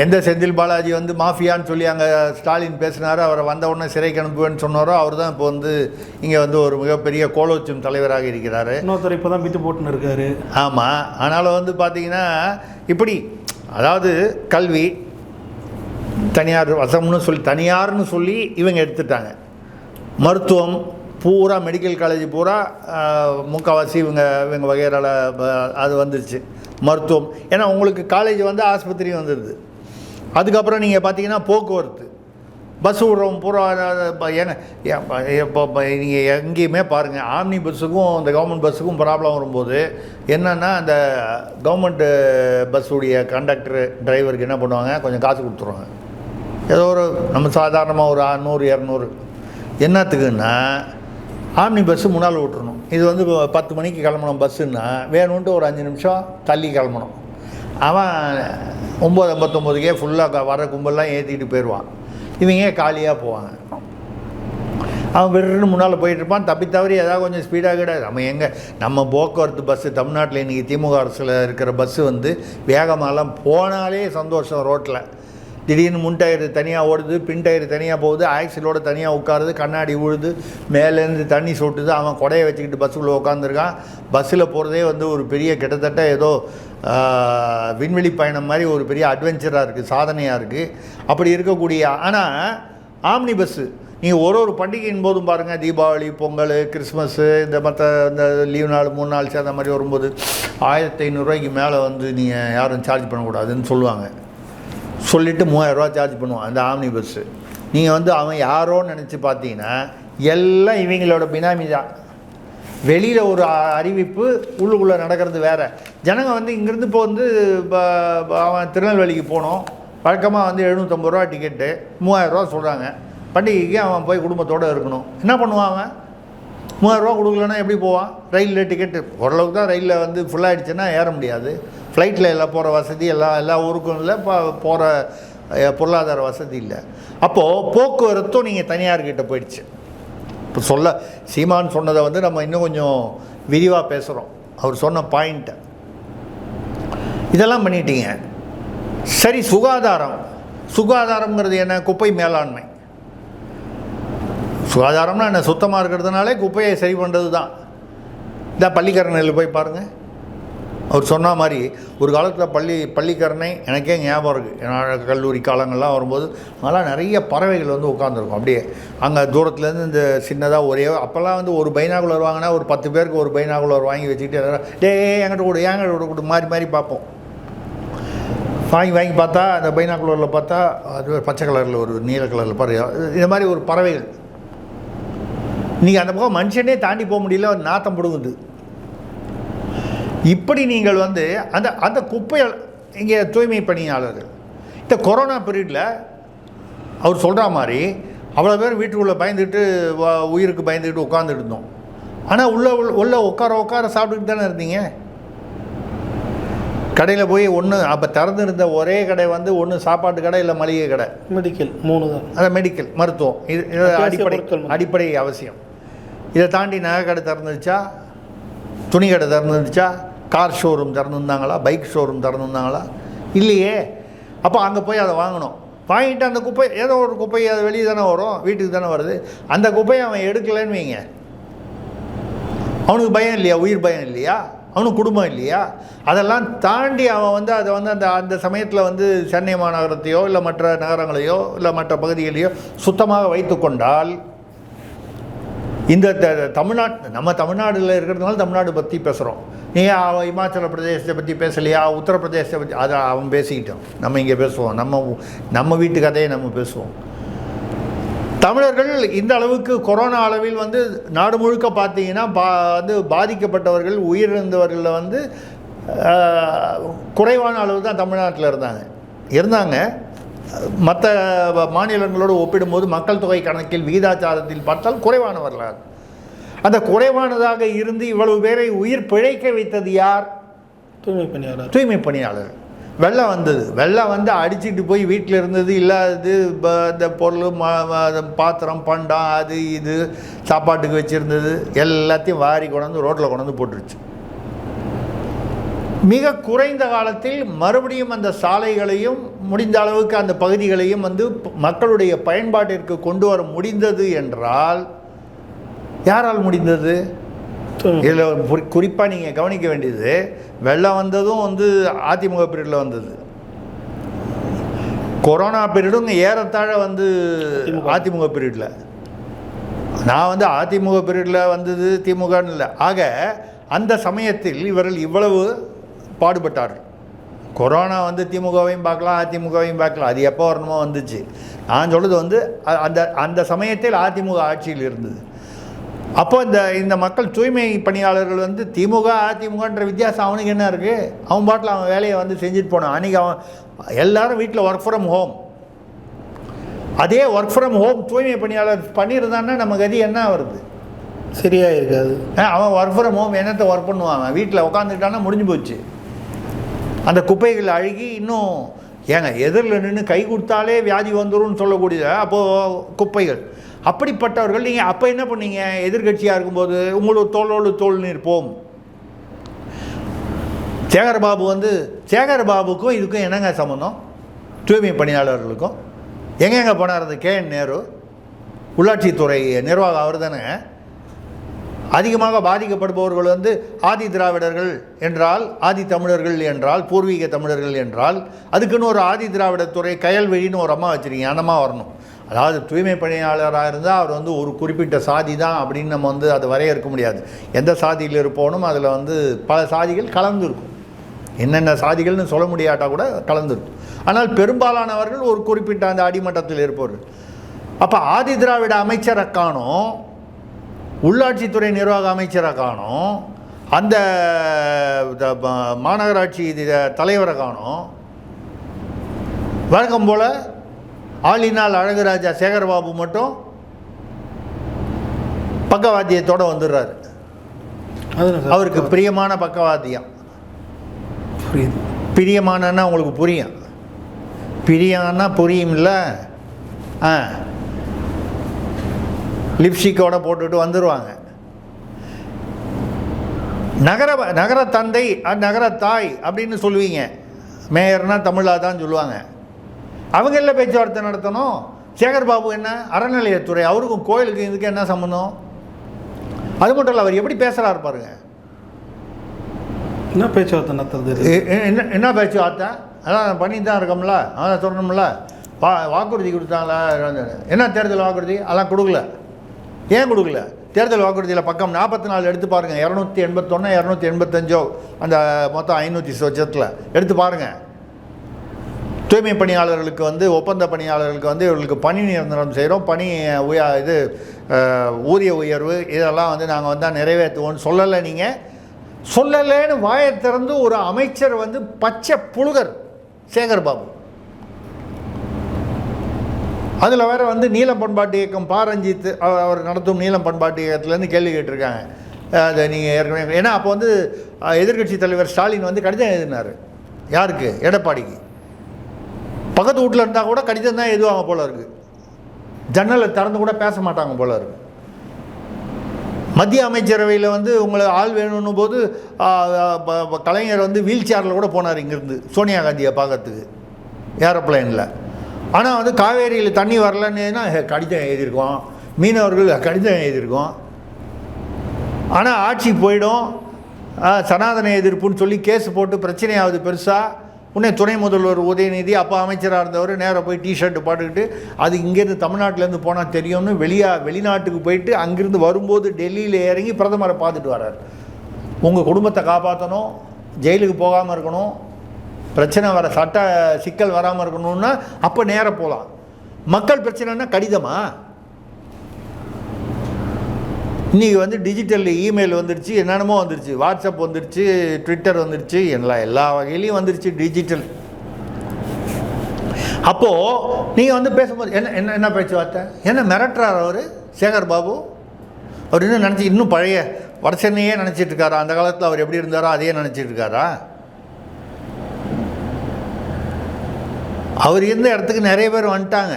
எந்த செந்தில் பாலாஜி வந்து மாஃபியான்னு சொல்லி அங்கே ஸ்டாலின் பேசினாரோ, அவரை வந்த உடனே சிறைக்கு அனுப்புவேன்னு சொன்னாரோ, அவர் தான் இப்போ வந்து இங்கே வந்து ஒரு மிகப்பெரிய கோலோச்சும் தலைவராக இருக்கிறார். இன்னொருத்தர் இப்போ தான் விட்டு போட்டுன்னு இருக்காரு. ஆமாம். ஆனாலும் வந்து பார்த்திங்கன்னா இப்படி, அதாவது கல்வி தனியார் தனியார்னு சொல்லி இவங்க எடுத்துட்டாங்க. மருத்துவம் பூரா, மெடிக்கல் காலேஜ் பூரா முக்கால்வாசி இவங்க வகைரால அது வந்துருச்சு மருத்துவம். ஏன்னா உங்களுக்கு காலேஜ் வந்து ஆஸ்பத்திரி வந்துடுது. அதுக்கப்புறம் நீங்கள் பார்த்தீங்கன்னா போக்குவரத்து, பஸ் விடுறவங்க பூரா. ஏன்னா இப்போ நீங்கள் எங்கேயுமே பாருங்கள், ஆம்னி பஸ்ஸுக்கும் இந்த கவர்மெண்ட் பஸ்ஸுக்கும் ப்ராப்ளம் வரும்போது என்னென்னா, அந்த கவர்மெண்ட்டு பஸ்ஸுடைய கண்டக்டரு டிரைவருக்கு என்ன பண்ணுவாங்க, கொஞ்சம் காசு கொடுத்துருவாங்க. ஏதோ ஒரு நம்ம சாதாரணமாக ஒரு 100-200 என்னத்துக்குன்னா, ஆம்னி பஸ்ஸு முன்னால் விட்டுறணும். இது வந்து 10 மணிக்கு கிளம்பணும் பஸ்ஸுன்னா, வேணும்ன்ட்டு ஒரு 5 நிமிஷம் தள்ளி கிளம்பணும். அவன் 9:59 ஃபுல்லாக வர கும்பல்லாம் ஏற்றிக்கிட்டு போயிடுவான். இவங்க காலியாக போவாங்க. அவன் வெறுன்னு முன்னால் போயிட்டுருப்பான். தப்பி ஏதாவது கொஞ்சம் ஸ்பீடாக கிடையாது. நம்ம போக்குவரத்து பஸ்ஸு தமிழ்நாட்டில் இன்றைக்கி திமுக அரசில் இருக்கிற பஸ்ஸு வந்து வேகமாகலாம் போனாலே சந்தோஷம். ரோட்டில் திடீர்னு முன் டயரு தனியாக ஓடுது, பின் டயரு தனியாக போகுது, ஆக்சிலோடு தனியாக உட்காருது, கண்ணாடி விழுது, மேலேருந்து தண்ணி சொட்டுது, அவன் கொடையை வச்சுக்கிட்டு பஸ்ஸுக்குள்ளே உட்காந்துருக்கான். பஸ்ஸில் போகிறதே வந்து ஒரு பெரிய கிட்டத்தட்ட ஏதோ விண்வெளி பயணம் மாதிரி ஒரு பெரிய அட்வென்ச்சராக இருக்குது, சாதனையாக இருக்குது. அப்படி இருக்கக்கூடிய, ஆனால் ஆம்னி பஸ்ஸு நீங்கள் ஒரு பண்டிகையின் போதும் பாருங்கள், தீபாவளி, பொங்கல், கிறிஸ்மஸ்ஸு, இந்த மற்ற இந்த லீவ் நாள் 3 நாள் சேர்ந்த மாதிரி வரும்போது 1500 மேலே வந்து நீங்கள் யாரும் சார்ஜ் பண்ணக்கூடாதுன்னு சொல்லுவாங்க. சொல்லிவிட்டு 3000 சார்ஜ் பண்ணுவான் அந்த ஆம்னி பஸ்ஸு. நீங்கள் வந்து அவன் யாரோன்னு நினச்சி பார்த்தீங்கன்னா எல்லாம் இவங்களோட பினாமி தான். வெளியில் ஒரு அறிவிப்பு, உள்ளுக்குள்ளே நடக்கிறது வேறு. ஜனங்க வந்து இங்கேருந்து இப்போ வந்து அவன் திருநெல்வேலிக்கு போனோம், வழக்கமாக வந்து 750 ரூபா டிக்கெட்டு, 3000 ரூபா சொல்கிறாங்க. பண்டிகைக்கு அவன் போய் குடும்பத்தோடு இருக்கணும். என்ன பண்ணுவான் அவன்? 3000 ரூபா கொடுக்கலன்னா எப்படி போவான்? ரயிலில் டிக்கெட்டு ஓரளவுக்கு தான், ரயிலில் வந்து ஃபுல்லாகிடுச்சுன்னா ஏற முடியாது. ஃப்ளைட்டில் எல்லாம் போகிற வசதி எல்லா ஊருக்கும் இல்லை, போகிற பொருளாதார வசதி இல்லை. அப்போது போக்குவரத்தும் நீங்கள் தனியார்கிட்ட போயிடுச்சு. இப்போ சீமான் சொன்னதை வந்து நம்ம இன்னும் கொஞ்சம் விரிவாக பேசுகிறோம். அவர் சொன்ன பாயிண்ட்டை இதெல்லாம் பண்ணிட்டீங்க. சரி, சுகாதாரம்ங்கிறது என்ன? குப்பை மேலாண்மை. சுகாதாரம்னா என்ன? சுத்தமாக இருக்கிறதுனாலே குப்பையை சரி பண்ணுறது தான். இந்த பள்ளிக்கரணையில் போய் பாருங்கள். அவர் சொன்ன மாதிரி ஒரு காலத்தில் பள்ளிக்கரணை எனக்கே ஞாபகம் இருக்குது. ஏன்னா கல்லூரி காலங்கள்லாம் வரும்போது அதெல்லாம் நிறைய பறவைகள் வந்து உட்காந்துருக்கும். அப்படியே அங்கே தூரத்துலேருந்து இந்த சின்னதாக அப்போல்லாம் வந்து ஒரு பைனாகுலர் வாங்கினா ஒரு 10 பேருக்கு ஒரு பைனாகுலர் வாங்கி வச்சுக்கிட்டு என்கிட்ட கூட மாறி பார்ப்போம். வாங்கி பார்த்தா அந்த பைனாகுலரில் பார்த்தா அது பச்சை கலரில் ஒரு நீல கலரில் பறவை, இந்த மாதிரி ஒரு பறவைகள். நீங்கள் அந்த பக்கம் மனுஷனே தாண்டி போக முடியல, நாத்தம் பிடுங்குது. இப்படி நீங்கள் வந்து அந்த குப்பையை இங்கே தூய்மை பணியாளர்கள் இந்த கொரோனா பீரியடில் அவர் சொல்கிற மாதிரி அவ்வளோ பேர் வீட்டுக்குள்ளே பயந்துட்டு உயிருக்கு பயந்துக்கிட்டு உட்காந்துட்டு இருந்தோம். ஆனால் உள்ள உட்கார சாப்பிட்டுக்கிட்டு தானே இருந்தீங்க. கடையில் போய் அப்போ திறந்துருந்த ஒரே கடை வந்து ஒன்று சாப்பாட்டு கடை, இல்லை மளிகை கடை, மெடிக்கல் 3 தான். அதான் மெடிக்கல், மருத்துவம், இது அடிப்படை அவசியம். இதை தாண்டி நகை கடை திறந்துருச்சா? துணி கடை திறந்துருச்சா? கார் ஷோரூம் திறந்துருந்தாங்களா? பைக் ஷோரூம் திறந்துருந்தாங்களா? இல்லையே. அப்போ அங்கே போய் அதை வாங்கிட்டு அந்த குப்பை, ஏதோ ஒரு குப்பை அது வெளியே தானே வரும், வீட்டுக்கு தானே வருது. அந்த குப்பையை அவன் எடுக்கலைன்னு வைங்க, அவனுக்கு பயம் இல்லையா? உயிர் பயம் இல்லையா? அவனுக்கு குடும்பம் இல்லையா? அதெல்லாம் தாண்டி அவன் வந்து அதை வந்து அந்த சமயத்தில் வந்து சென்னை மாநகரத்தையோ இல்லை மற்ற நகரங்களையோ இல்லை மற்ற பகுதிகளையோ சுத்தமாக வைத்து கொண்டால், இந்த நம்ம தமிழ்நாட்டில் இருக்கிறதுனால தமிழ்நாடு பற்றி பேசுகிறோம். அவன் இமாச்சல பிரதேசத்தை பற்றி பேசலையா? உத்தரப்பிரதேசத்தை பற்றி அதை அவன் பேசிக்கிட்டோம். நம்ம இங்கே பேசுவோம், நம்ம வீட்டு கதையை நம்ம பேசுவோம். தமிழர்கள் இந்த அளவுக்கு கொரோனா அளவில் வந்து நாடு முழுக்க பார்த்தீங்கன்னா வந்து பாதிக்கப்பட்டவர்கள், உயிரிழந்தவர்களில் வந்து குறைவான அளவு தான் தமிழ்நாட்டில் இருந்தாங்க. மற்ற மாநிலங்களோடு ஒப்பிடும்போது மக்கள் தொகை கணக்கில் விகிதாச்சாரத்தில் பார்த்தால் குறைவானவர்களாக. அந்த குறைவானதாக இருந்து இவ்வளவு பேரை உயிர் பிழைக்க வைத்தது யார்? தூய்மை பணியாளர். வெள்ளம் வந்து அடிச்சுட்டு போய் வீட்டில் இருந்தது இல்லாதது, இந்த பொருள், பாத்திரம், பண்டம், அது இது சாப்பாட்டுக்கு வச்சுருந்தது எல்லாத்தையும் வாரி கொண்டாந்து ரோட்டில் கொண்டாந்து போட்டுருச்சு. மிக குறைந்த காலத்தில் மறுபடியும் அந்த சாலைகளையும் முடிந்த அளவுக்கு அந்த பகுதிகளையும் வந்து மக்களுடைய பயன்பாட்டிற்கு கொண்டு வர முடிந்தது என்றால் யாரால் முடிந்தது? இதில் குறிப்பாக நீங்கள் கவனிக்க வேண்டியது, வெள்ளம் வந்ததும் வந்து அதிமுக பீரியடில் வந்தது, கொரோனா பீரியடும் ஏறத்தாழ வந்து அதிமுக பீரியடில். நான் வந்து அதிமுக பீரியடில் வந்தது திமுகன்னு இல்லை. ஆக அந்த சமயத்தில் இவர்கள் இவ்வளவு பாடுபட்டார்கள். கொரோனா வந்து திமுகவையும் பார்க்கலாம், அதிமுகவையும் பார்க்கலாம், அது எப்போ வரணுமோ வந்துச்சு. நான் சொல்கிறது வந்து அந்த சமயத்தில் அதிமுக ஆட்சியில் இருந்தது. அப்போ இந்த மக்கள் தூய்மை பணியாளர்கள் வந்து திமுக அதிமுகன்ற வித்தியாசம் அவனுக்கு என்ன இருக்குது? அவன் பாட்டில் அவன் வேலையை வந்து செஞ்சுட்டு போனான். அன்றைக்கி அவன் எல்லோரும் வீட்டில் ஒர்க் ஃப்ரம் ஹோம். அதே ஒர்க் ஃப்ரம் ஹோம் தூய்மை பணியாளர் பண்ணியிருந்தான்னா நம்ம கதி என்ன வருது? சரியாக இருக்காது. அவன் ஒர்க் ஃப்ரம் ஹோம் என்னத்தை ஒர்க் பண்ணுவாங்க? வீட்டில் உட்காந்துக்கிட்டான்னா முடிஞ்சு போச்சு. அந்த குப்பைகள் அழுகி இன்னும் எதிரில் நின்று கை கொடுத்தாலே வியாதி வந்துடும் சொல்லக்கூடிய அப்போது குப்பைகள். அப்படிப்பட்டவர்கள் நீங்கள் அப்போ என்ன பண்ணீங்க? எதிர்கட்சியாக இருக்கும்போது உங்களுக்கு தோளோடு தோல் நிற்போம். சேகர்பாபுக்கும் இதுக்கும் என்னங்க சம்மந்தம்? தூய்மை பணியாளர்களுக்கும் எங்கெங்கே போனார்? அந்த KN நேரு உள்ளாட்சித்துறை நிர்வாகம் அவர் தானே. அதிகமாக பாதிக்கப்படுபவர்கள் வந்து ஆதி திராவிடர்கள் என்றால், ஆதி தமிழர்கள் என்றால், பூர்வீக தமிழர்கள் என்றால் அதுக்குன்னு ஒரு ஆதி திராவிடத்துறை கயல்வெளின்னு ஒரு அம்மா வச்சுருக்கீங்க. அந்த அம்மா வரணும். அதாவது தூய்மை பணியாளராக இருந்தால் அவர் வந்து ஒரு குறிப்பிட்ட சாதி தான் அப்படின்னு நம்ம வந்து அதை வரையறுக்க முடியாது. எந்த சாதியில் இருப்போனும் அதில் வந்து பல சாதிகள் கலந்துருக்கும். என்னென்ன சாதிகள்னு சொல்ல முடியாட்டா கூட கலந்துருக்கும். ஆனால் பெரும்பாலானவர்கள் ஒரு குறிப்பிட்ட அந்த அடிமட்டத்தில் இருப்பவர்கள். அப்போ ஆதி திராவிட அமைச்சரை காணோம், உள்ளாட்சித்துறை நிர்வாக அமைச்சரை காணோம், அந்த மாநகராட்சி தலைவரை காணோம். வழக்கம் போல் ஆளினால் அழகுராஜா சேகர்பாபு மட்டும் பக்கவாத்தியத்தோடு வந்துடுறாரு. அவருக்கு பிரியமான பக்கவாத்தியம். பிரியமானன்னா உங்களுக்கு புரியும், பிரியம்னா புரியும்ல. லிப்ஸ்டிக்கோட போட்டுட்டு வந்துடுவாங்க. நகர தந்தை நகர தாய் அப்படின்னு சொல்லுவீங்க. மேயர்னா தமிழாக தான் சொல்லுவாங்க. அவங்க எல்லாம் பேச்சுவார்த்தை நடத்தணும். சேகர்பாபு என்ன அறநிலையத்துறை, அவருக்கும் கோயிலுக்கு இதுக்கு என்ன சம்மந்தம்? அது மட்டும் இல்லை, அவர் எப்படி பேசுகிறாரு பாருங்க. என்ன பேச்சுவார்த்தை நடத்துறது? என்ன பேச்சுவார்த்தை? அதான் பண்ணி தான் இருக்கோம்ல, அதான் சொல்லணும்ல. வாக்குறுதி கொடுத்தாங்களா? என்ன தேர்தல் வாக்குறுதி? அதெல்லாம் கொடுக்கல. ஏன் கொடுக்கல? தேர்தல் வாக்குறுதியில் பக்கம் 44 எடுத்து பாருங்கள். 281 285 அந்த மொத்தம் 500 சொச்சத்தில் எடுத்து பாருங்கள். தூய்மை பணியாளர்களுக்கு வந்து ஒப்பந்த பணியாளர்களுக்கு வந்து இவர்களுக்கு பணி நிரந்தரம் செய்கிறோம், பணி ஊதிய உயர்வு இதெல்லாம் வந்து நாங்கள் வந்தால் நிறைவேற்றுவோம்னு சொல்லலை. நீங்கள் சொல்லலைன்னு வாயை திறந்து ஒரு அமைச்சர் வந்து பச்சை புழுகர் சேகர்பாபு. அதில் வேறு வந்து நீலம் பண்பாட்டு இயக்கம் பாரஞ்சித் அவர் நடத்தும் நீலம் பண்பாட்டு இயக்கத்துலேருந்து கேள்வி கேட்டிருக்காங்க. அதை நீங்கள் ஏற்கனவே, ஏன்னா அப்போ வந்து எதிர்க்கட்சி தலைவர் ஸ்டாலின் வந்து கடிதம் எழுதினார். யாருக்கு? எடப்பாடிக்கு. பக்கத்து வீட்டில் இருந்தால் கூட கடிதம் தான் எழுதுவாங்க போல இருக்குது. ஜன்னலை திறந்து கூட பேச மாட்டாங்க போல இருக்குது. மத்திய அமைச்சரவையில் வந்து உங்களை ஆள் வேணும்னு போது கலைஞர் வந்து வீல் சேரில் கூட போனார் இங்கேருந்து சோனியா காந்தியை பார்க்கறதுக்கு ஏரோப்ளைனில். ஆனால் வந்து காவேரியில் தண்ணி வரலன்னா கடிதம் எழுதியிருக்கோம், மீனவர்கள் கடிதம் எழுதியிருக்கோம். ஆனால் ஆட்சி போயிடும், சனாதன எதிர்ப்புன்னு சொல்லி கேஸ் போட்டு பிரச்சனையாவது பெருசாக. உடனே துணை முதல்வர் உதயநிதி அப்போ அமைச்சராக இருந்தவர் நேராக போய் டிஷர்ட்டு போட்டுக்கிட்டு அது இங்கேருந்து தமிழ்நாட்டிலேருந்து போனால் தெரியும்னு வெளிநாட்டுக்கு போயிட்டு அங்கேருந்து வரும்போது டெல்லியில் இறங்கி பிரதமரை பார்த்துட்டு வர்றார். உங்கள் குடும்பத்தை காப்பாற்றணும், ஜெயிலுக்கு போகாமல் இருக்கணும், பிரச்சனை வர சட்ட சிக்கல் வராமல் இருக்கணும்னா அப்போ நேராக போகலாம். மக்கள் பிரச்சனைன்னா கடிதமா? இன்றைக்கி வந்து டிஜிட்டல் இமெயில் வந்துடுச்சு, என்னென்னமோ வந்துடுச்சு, வாட்ஸ்அப் வந்துடுச்சு, ட்விட்டர் வந்துடுச்சு, எல்லா வகையிலையும் வந்துடுச்சு டிஜிட்டல். அப்போது நீங்கள் வந்து பேசும்போது என்ன பேச்சுவார்த்தை? என்ன மிரட்டுறார் அவர் சேகர்பாபு? அவர் இன்னும் பழைய வடசென்னையே நினச்சிட்டு இருக்காரா? அந்த காலத்தில் அவர் எப்படி இருந்தாரோ அதையே நினச்சிட்டு இருக்காரா? அவர் இருந்த இடத்துக்கு நிறைய பேர் வந்துட்டாங்க.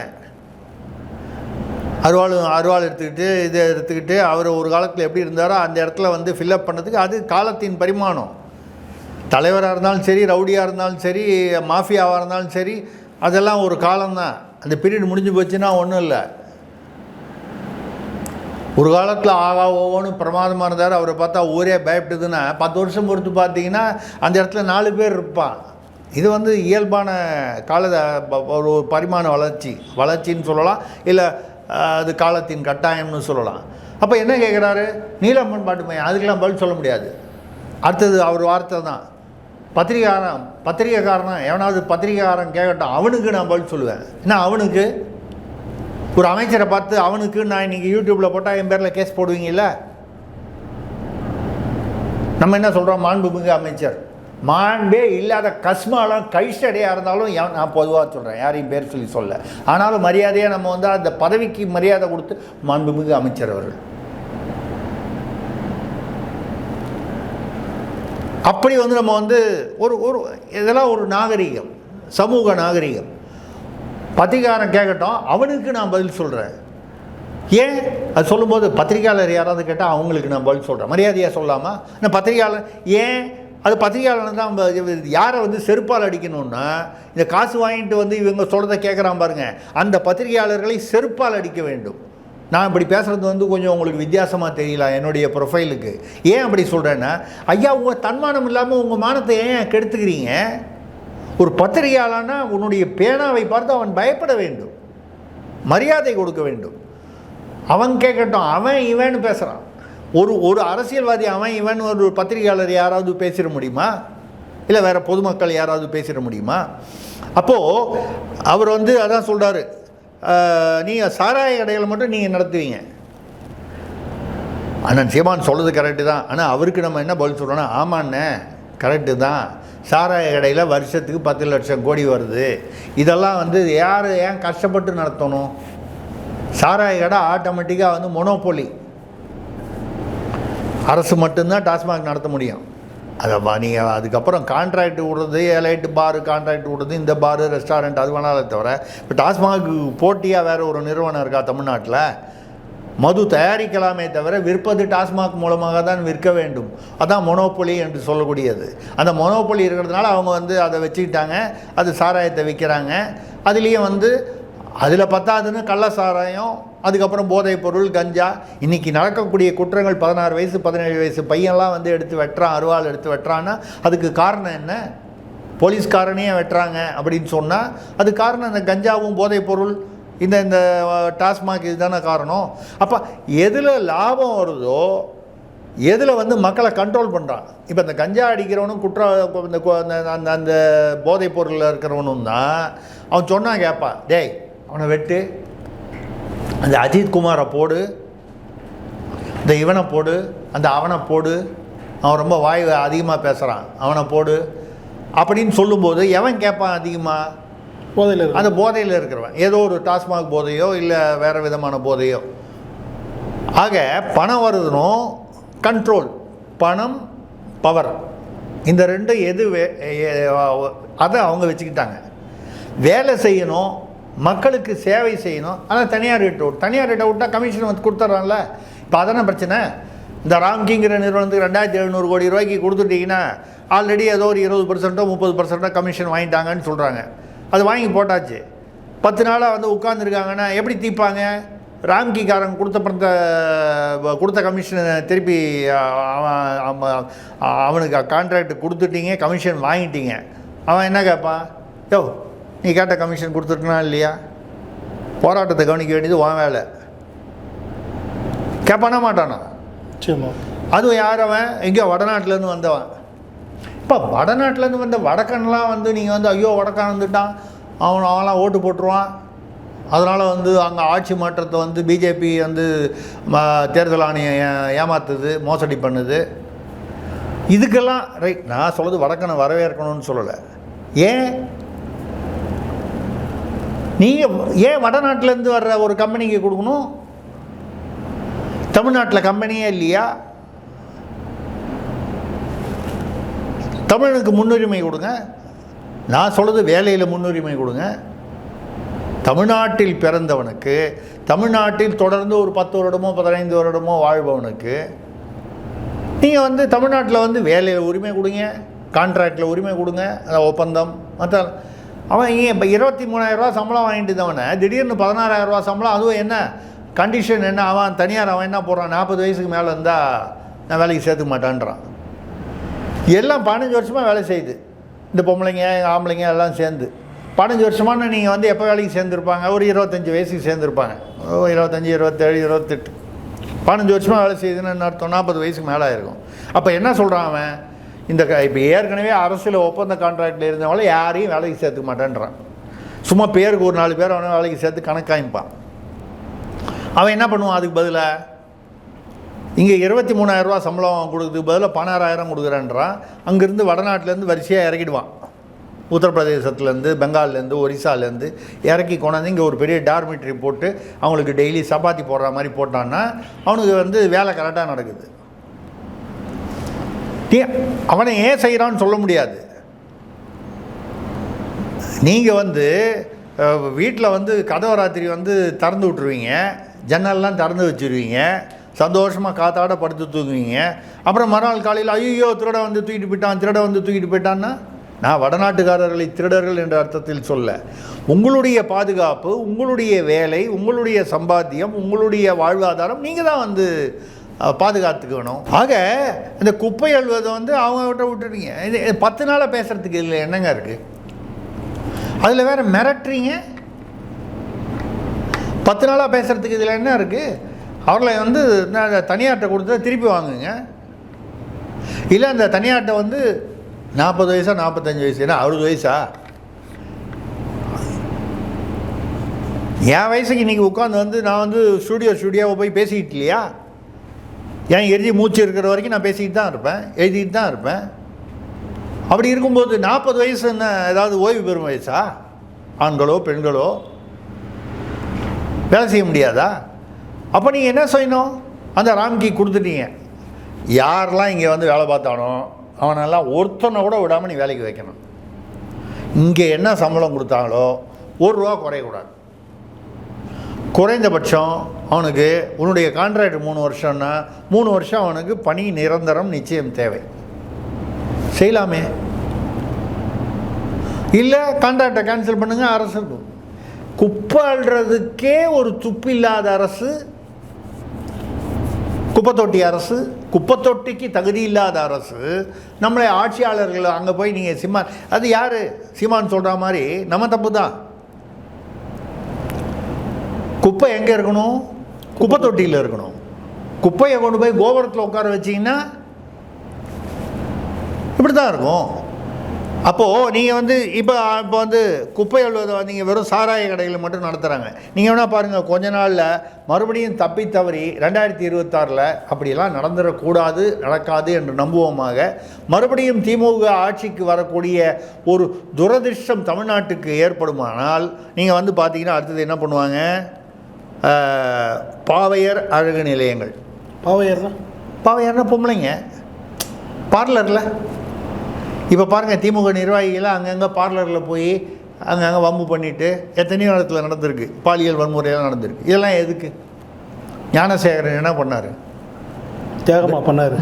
அருவாள் எடுத்துக்கிட்டு இதை எடுத்துக்கிட்டு அவர் ஒரு காலத்தில் எப்படி இருந்தாரோ அந்த இடத்துல வந்து ஃபில்லப் பண்ணுறதுக்கு அது காலத்தின் பரிமாணம். தலைவராக இருந்தாலும் சரி, ரவுடியாக இருந்தாலும் சரி, மாஃபியாவாக இருந்தாலும் சரி, அதெல்லாம் ஒரு காலம்தான். அந்த பீரியட் முடிஞ்சு போச்சுன்னா ஒன்றும் இல்லை. ஒரு காலத்தில் ஆகா ஓவோன்னு பிரமாதமாக இருந்தார், அவரை பார்த்தா ஊரே பயப்படுதுன்னா 10 வருஷம் பொறுத்து பார்த்தீங்கன்னா அந்த இடத்துல 4 பேர் இருப்பான். இது வந்து இயல்பான ஒரு பரிமாண வளர்ச்சின்னு சொல்லலாம், இல்லை அது காலத்தின் கட்டாயம்னு சொல்லலாம். அப்போ என்ன கேட்குறாரு? நீலம் பண்பாட்டு மையம், அதுக்கெல்லாம் பதில் சொல்ல முடியாது. அடுத்தது அவர் வார்த்தை தான் பத்திரிகைக்காரன் எவனாவது பத்திரிகைக்காரன் கேட்கட்டும், அவனுக்கு நான் பதில் சொல்லுவேன். ஏன்னா அவனுக்கு ஒரு அமைச்சரை பார்த்து அவனுக்கு நான் இன்றைக்கி யூடியூப்பில் போட்டால் என் பேரில் கேஸ் போடுவீங்கல்ல. நம்ம என்ன சொல்கிறோம்? மாண்புமிகு அமைச்சர், மாண்பே இல்லாத கஸ்மாலாம் கைஸ்டடியாக இருந்தாலும் நான் பொதுவாக சொல்கிறேன், யாரையும் பேர் சொல்ல. ஆனாலும் மரியாதையாக நம்ம வந்து அந்த பதவிக்கு மரியாதை கொடுத்து மாண்புமிகு அமைச்சர் அவர்கள். அப்படி வந்து நம்ம வந்து ஒரு இதெல்லாம் ஒரு நாகரிகம், சமூக நாகரிகம். பத்திரிகையாளன் கேட்கட்டும், அவனுக்கு நான் பதில் சொல்கிறேன். ஏன் அது சொல்லும்போது பத்திரிகையாளர் யாராவது கேட்டால் அவங்களுக்கு நான் பதில் சொல்கிறேன், மரியாதையாக சொல்லாமல். நான் பத்திரிகையாளர் ஏன் அது பத்திரிகையாளர் தான் யாரை வந்து செருப்பால் அடிக்கணும்னா, இந்த காசு வாங்கிட்டு வந்து இவங்க சொல்கிறத கேட்குறான் பாருங்கள், அந்த பத்திரிகையாளர்களை செருப்பால் அடிக்க வேண்டும். நான் இப்படி பேசுகிறது வந்து கொஞ்சம் உங்களுக்கு வித்தியாசமாக தெரியல என்னுடைய ப்ரொஃபைலுக்கு. ஏன் அப்படி சொல்கிறேன்னா, ஐயா உங்கள் தன்மானம் இல்லாமல் உங்கள் மானத்தை ஏன் கெடுத்துக்கிறீங்க? ஒரு பத்திரிகையாளனா உன்னுடைய பேனாவை பார்த்து அவன் பயப்பட வேண்டும். மரியாதை கொடுக்க வேண்டும். அவன் கேட்கட்டும், அவன் இவன்னு பேசுகிறான். ஒரு அரசியல்வாதி அவன் இவன் ஒரு பத்திரிகையாளர் யாராவது பேசிட முடியுமா? இல்லை வேறு பொதுமக்கள் யாராவது பேசிட முடியுமா? அப்போது அவர் அதான் சொல்கிறாரு, நீங்கள் சாராய கடைகளை மட்டும் நீங்கள் நடத்துவீங்க. அண்ணன் சீமான் சொல்கிறது கரெக்டு தான். ஆனால் அவருக்கு நம்ம என்ன பதில் சொல்கிறோன்னா, ஆமாண்ணே கரெக்டு தான், சாராய கடையில் வருஷத்துக்கு 10 லட்சம் கோடி வருது. இதெல்லாம் யார் ஏன் கஷ்டப்பட்டு நடத்தணும்? சாராய கடை ஆட்டோமேட்டிக்காக மொனோபோலி, அரசு மட்டும்தான் டாஸ்மாக் நடத்த முடியும். அதை நீங்கள் அதுக்கப்புறம் கான்ட்ராக்ட் விடுறது, எலைட் பாரு கான்ட்ராக்ட் விடுறது, இந்த பாரு ரெஸ்டாரண்ட் அது வேணாலே தவிர, இப்போ டாஸ்மாக்கு போட்டியாக வேறு ஒரு நிறுவனம் இருக்கா தமிழ்நாட்டில்? மது தயாரிக்கலாமே தவிர விற்பது டாஸ்மாக் மூலமாக தான் விற்க வேண்டும். அதான் மொனோபொலி என்று சொல்லக்கூடியது. அந்த மொனோபொலி இருக்கிறதுனால அவங்க அதை வச்சுக்கிட்டாங்க, அது சாராயத்தை விற்கிறாங்க. அதுலேயும் அதில் பத்தாதுன்னு கள்ள சாராயம், அதுக்கப்புறம் போதைப் பொருள், கஞ்சா. இன்றைக்கி நடக்கக்கூடிய குற்றங்கள் 16 வயசு 17 வயசு பையன்லாம் எடுத்து வெட்டுறான், அருவாள் எடுத்து வெட்டுறான்னா அதுக்கு காரணம் என்ன? போலீஸ்காரனையே வெட்டுறாங்க அப்படின்னு சொன்னால் அது காரணம் இந்த கஞ்சாவும் போதைப் பொருள், இந்த டாஸ்மாக் இதுதானே காரணம். அப்போ எதில் லாபம் வருதோ, எதில் மக்களை கண்ட்ரோல் பண்ணுறான். இப்போ இந்த கஞ்சா அடிக்கிறவனும் அந்த போதைப் பொருளில் இருக்கிறவனும் தான் அவன் சொன்னான் கேட்பா, டேய் அவனை வெட்டு, அந்த அஜித் குமாரை போடு, இந்த இவனை போடு, அந்த அவனை போடு, அவன் ரொம்ப வாய் அதிகமாக பேசுகிறான் அவனை போடு அப்படின்னு சொல்லும்போது எவன் கேட்பான் அதிகமாக? போதையில், அந்த போதையில் இருக்கிறவன், ஏதோ ஒரு டாஸ்மாக் போதையோ இல்லை வேறு விதமான போதையோ. ஆக பணம் வருதுனோ கண்ட்ரோல், பணம் பவர், இந்த ரெண்டும் அதை அவங்க வச்சுக்கிட்டாங்க. வேலை செய்யணும், மக்களுக்கு சேவை செய்யணும். ஆனால் தனியார் ரேட்டை விட்டால் கமிஷன் கொடுத்துட்றான்ல. இப்போ அதானே பிரச்சனை. இந்த ராம்கிங்கிற நிறுவனத்துக்கு 2700 கோடி ரூபாய்க்கு கொடுத்துட்டிங்கன்னா ஆல்ரெடி ஏதோ ஒரு 20% 30% கமிஷன் வாங்கிட்டாங்கன்னு சொல்கிறாங்க. அது வாங்கி போட்டாச்சு. 10 நாளாக உட்காந்துருக்காங்கன்னா எப்படி தீர்ப்பாங்க? ராம்கிக்காரன் கொடுத்த கமிஷனை திருப்பி அவனுக்கு கான்ட்ராக்ட் கொடுத்துட்டீங்க, கமிஷன் வாங்கிட்டீங்க. அவன் என்ன கேட்பான்? யோ நீ கேட்ட கமிஷன் கொடுத்துருக்கனா இல்லையா? போராட்டத்தை கவனிக்க வேண்டியது உன் வேலை. கேட்பானா மாட்டானா? அதுவும் யார் அவன்? எங்கேயோ வடநாட்டிலேருந்து வந்தவன். இப்போ வடநாட்டிலேருந்து வந்த வடக்கன்லாம் நீங்கள் ஐயோ வடக்கான் வந்துட்டான், அவன்லாம் ஓட்டு போட்டுருவான், அதனால் அங்கே ஆட்சி மாற்றத்தை பிஜேபி தேர்தல் ஆணையம் ஏமாத்துது, மோசடி பண்ணுது. இதுக்கெல்லாம் ரைட். நான் சொல்கிறது வடக்கனை வரவேற்கணும்னு சொல்லலை. நீங்கள் ஏன் வடநாட்டிலேருந்து வர்ற ஒரு கம்பெனிக்கு கொடுக்கணும்? தமிழ்நாட்டில் கம்பெனியே இல்லையா? தமிழனுக்கு முன்னுரிமை கொடுங்க. நான் சொல்கிறது வேலையில் முன்னுரிமை கொடுங்க. தமிழ்நாட்டில் பிறந்தவனுக்கு, தமிழ்நாட்டில் தொடர்ந்து ஒரு 10 வருடமோ 15 வருடமோ வாழ்பவனுக்கு நீங்கள் தமிழ்நாட்டில் வேலையில் உரிமை கொடுங்க, கான்ட்ராக்டில் உரிமை கொடுங்க, ஒப்பந்தம். மற்ற அவன் இப்போ 23,000 ரூபா சம்பளம் வாங்கிட்டு இருந்தவனை திடீர்னு 16,000 ரூபா சம்பளம். அதுவும் என்ன கண்டிஷன் என்ன? அவன் தனியார் அவன் என்ன போடுறான்? 40 வயசுக்கு மேலே இருந்தால் நான் வேலைக்கு சேர்த்துக்க மாட்டான்றான். எல்லாம் 15 வருஷமாக வேலை செய்யுது இந்த பொம்பளைங்க ஆம்பளைங்க எல்லாம் சேர்ந்து. 15 வருஷமான நீங்கள் எப்போ வேலைக்கு சேர்ந்துருப்பாங்க? ஒரு 25 வயசுக்கு சேர்ந்துருப்பாங்க. 25, 27, 28, 15 வருஷமாக வேலை செய்யுதுன்னு அர்த்தம் 40 வயசுக்கு மேலே ஆயிருக்கும். அப்போ என்ன சொல்கிறான் அவன்? இப்போ ஏற்கனவே அரசியல் ஒப்பந்த கான்ட்ராக்டில் இருந்தவங்கள யாரையும் வேலைக்கு சேர்த்துக்க மாட்டேன்றான். சும்மா பேருக்கு ஒரு 4 பேர் அவனை வேலைக்கு சேர்த்து கணக்காமிப்பான். அவன் என்ன பண்ணுவான்? அதுக்கு பதிலாக இங்கே 23,000 ரூபா சம்பளம் கொடுக்குறதுக்கு பதிலாக 16,000 கொடுக்குறேன்றான். அங்கேருந்து வடநாட்டிலேருந்து வரிசையாக இறக்கிடுவான். உத்தரப்பிரதேசத்துலேருந்து, பெங்கால்லேருந்து, ஒரிசாலேருந்து இறக்கி கொண்டாந்து இங்கே ஒரு பெரிய டார்மிட்ரி போட்டு அவங்களுக்கு டெய்லி சப்பாத்தி போடுற மாதிரி போட்டான்னா அவனுக்கு வேலை கரெக்டாக நடக்குது. அவனை ஏன் செய்கிறான்னு சொல்ல முடியாது. நீங்கள் வீட்டில் கதவு ராத்திரி திறந்து விட்டுருவீங்க, ஜன்னல்லாம் திறந்து வச்சுருவீங்க, சந்தோஷமாக காத்தாட படுத்து தூங்குவீங்க. அப்புறம் மறுநாள் காலையில் ஐயோ திருட தூக்கிட்டு போயிட்டான், திருட தூக்கிட்டு போயிட்டான்னா, நான் வடநாட்டுக்காரர்களை திருடர்கள் என்ற அர்த்தத்தில் சொல்ல. உங்களுடைய பாதுகாப்பு, உங்களுடைய வேலை, உங்களுடைய சம்பாத்தியம், உங்களுடைய வாழ்வாதாரம் நீங்கள் தான் பாதுகாத்துக்கணும். ஆக இந்த குப்பை அழுவதை அவங்ககிட்ட விட்டுறீங்க. இது 10 நாளாக பேசுகிறதுக்கு இதில் என்னங்க இருக்குது? அதில் வேறு மிரட்டுறீங்க. 10 நாளாக பேசுகிறதுக்கு இதில் என்ன இருக்குது? அவர்களை வந்து தனியார்கிட்ட கொடுத்து திருப்பி வாங்குங்க. இல்லை அந்த தனியார்கிட்ட வந்து 40 வயசா 45 வயசு, ஏன்னா 60 வயசா? என் வயசுக்கு இன்றைக்கி உட்காந்து வந்து நான் வந்து ஸ்டூடியோவை போய் பேசிக்கிட்டு இல்லையா? ஏன் எழுதி மூச்சு இருக்கிற வரைக்கும் நான் பேசிக்கிட்டு தான் இருப்பேன், எழுதிக்கிட்டு தான் இருப்பேன். அப்படி இருக்கும்போது 40 வயசு என்ன ஏதாவது ஓய்வு பெறும் வயசா? ஆண்களோ பெண்களோ வேலை செய்ய முடியாதா? அப்போ நீங்கள் என்ன செய்யணும்? அந்த ராம்கி கொடுத்துட்டீங்க. யாரெல்லாம் இங்கே வந்து வேலை பார்த்தானோ அவனெல்லாம் ஒருத்தனை கூட விடாமல் நீ வேலைக்கு வைக்கணும். இங்கே என்ன சம்பளம் கொடுத்தாங்களோ ₹1 குறையக்கூடாது. குறைந்தபட்சம் அவனுக்கு உன்னுடைய கான்ட்ராக்ட் 3 வருஷம்னா 3 வருஷம் அவனுக்கு பணி நிரந்தரம் நிச்சயம் தேவை. செய்யலாமே. இல்லை கான்ட்ராக்டை கேன்சல் பண்ணுங்க. அரசு குப்பை அள்ளுறதுக்கே ஒரு துப்பு இல்லாத அரசு, குப்பைத்தொட்டி அரசு, குப்பைத்தொட்டிக்கு தகுதி இல்லாத அரசு, நம்மளை ஆட்சியாளர்கள் அங்கே போய் நீங்கள் சீமான், அது யார் சீமான் சொல்கிற மாதிரி நம்ம தப்பு தான். குப்பை எங்கே இருக்கணும்? குப்பை தொட்டியில் இருக்கணும். குப்பையை கொண்டு போய் கோபுரத்தில் உட்கார வச்சிங்கன்னா இப்படி தான் இருக்கும். அப்போது நீங்கள் வந்து இப்போ வந்து குப்பை அள்ளுவதை நீங்கள் வெறும் சாராய கடைகளில் மட்டும் நடத்துகிறாங்க. நீங்கள் வேணால் பாருங்கள், கொஞ்ச நாளில் மறுபடியும் தப்பி தவறி 2026 அப்படியெல்லாம் நடந்துடக்கூடாது, நடக்காது என்று நம்புவோமாக மறுபடியும் திமுக ஆட்சிக்கு வரக்கூடிய ஒரு துரதிர்ஷ்டம் தமிழ்நாட்டுக்கு ஏற்படுமானால் நீங்கள் வந்து பார்த்தீங்கன்னா அடுத்தது என்ன பண்ணுவாங்க? பாவையர் அழகு நிலையங்கள். பாவையர்னா பொம்பளைங்க பார்லரில். இப்போ பாருங்கள், திமுக நிர்வாகிகளாக அங்கங்கே பார்லரில் போய் அங்கங்கே வம்பு பண்ணிவிட்டு எத்தனையோ இடத்துல நடந்திருக்கு, பாலியல் வன்முறையெல்லாம் நடந்திருக்கு. இதெல்லாம் எதுக்கு? ஞானசேகரன் என்ன பண்ணார்? தியாகமாக பண்ணார்.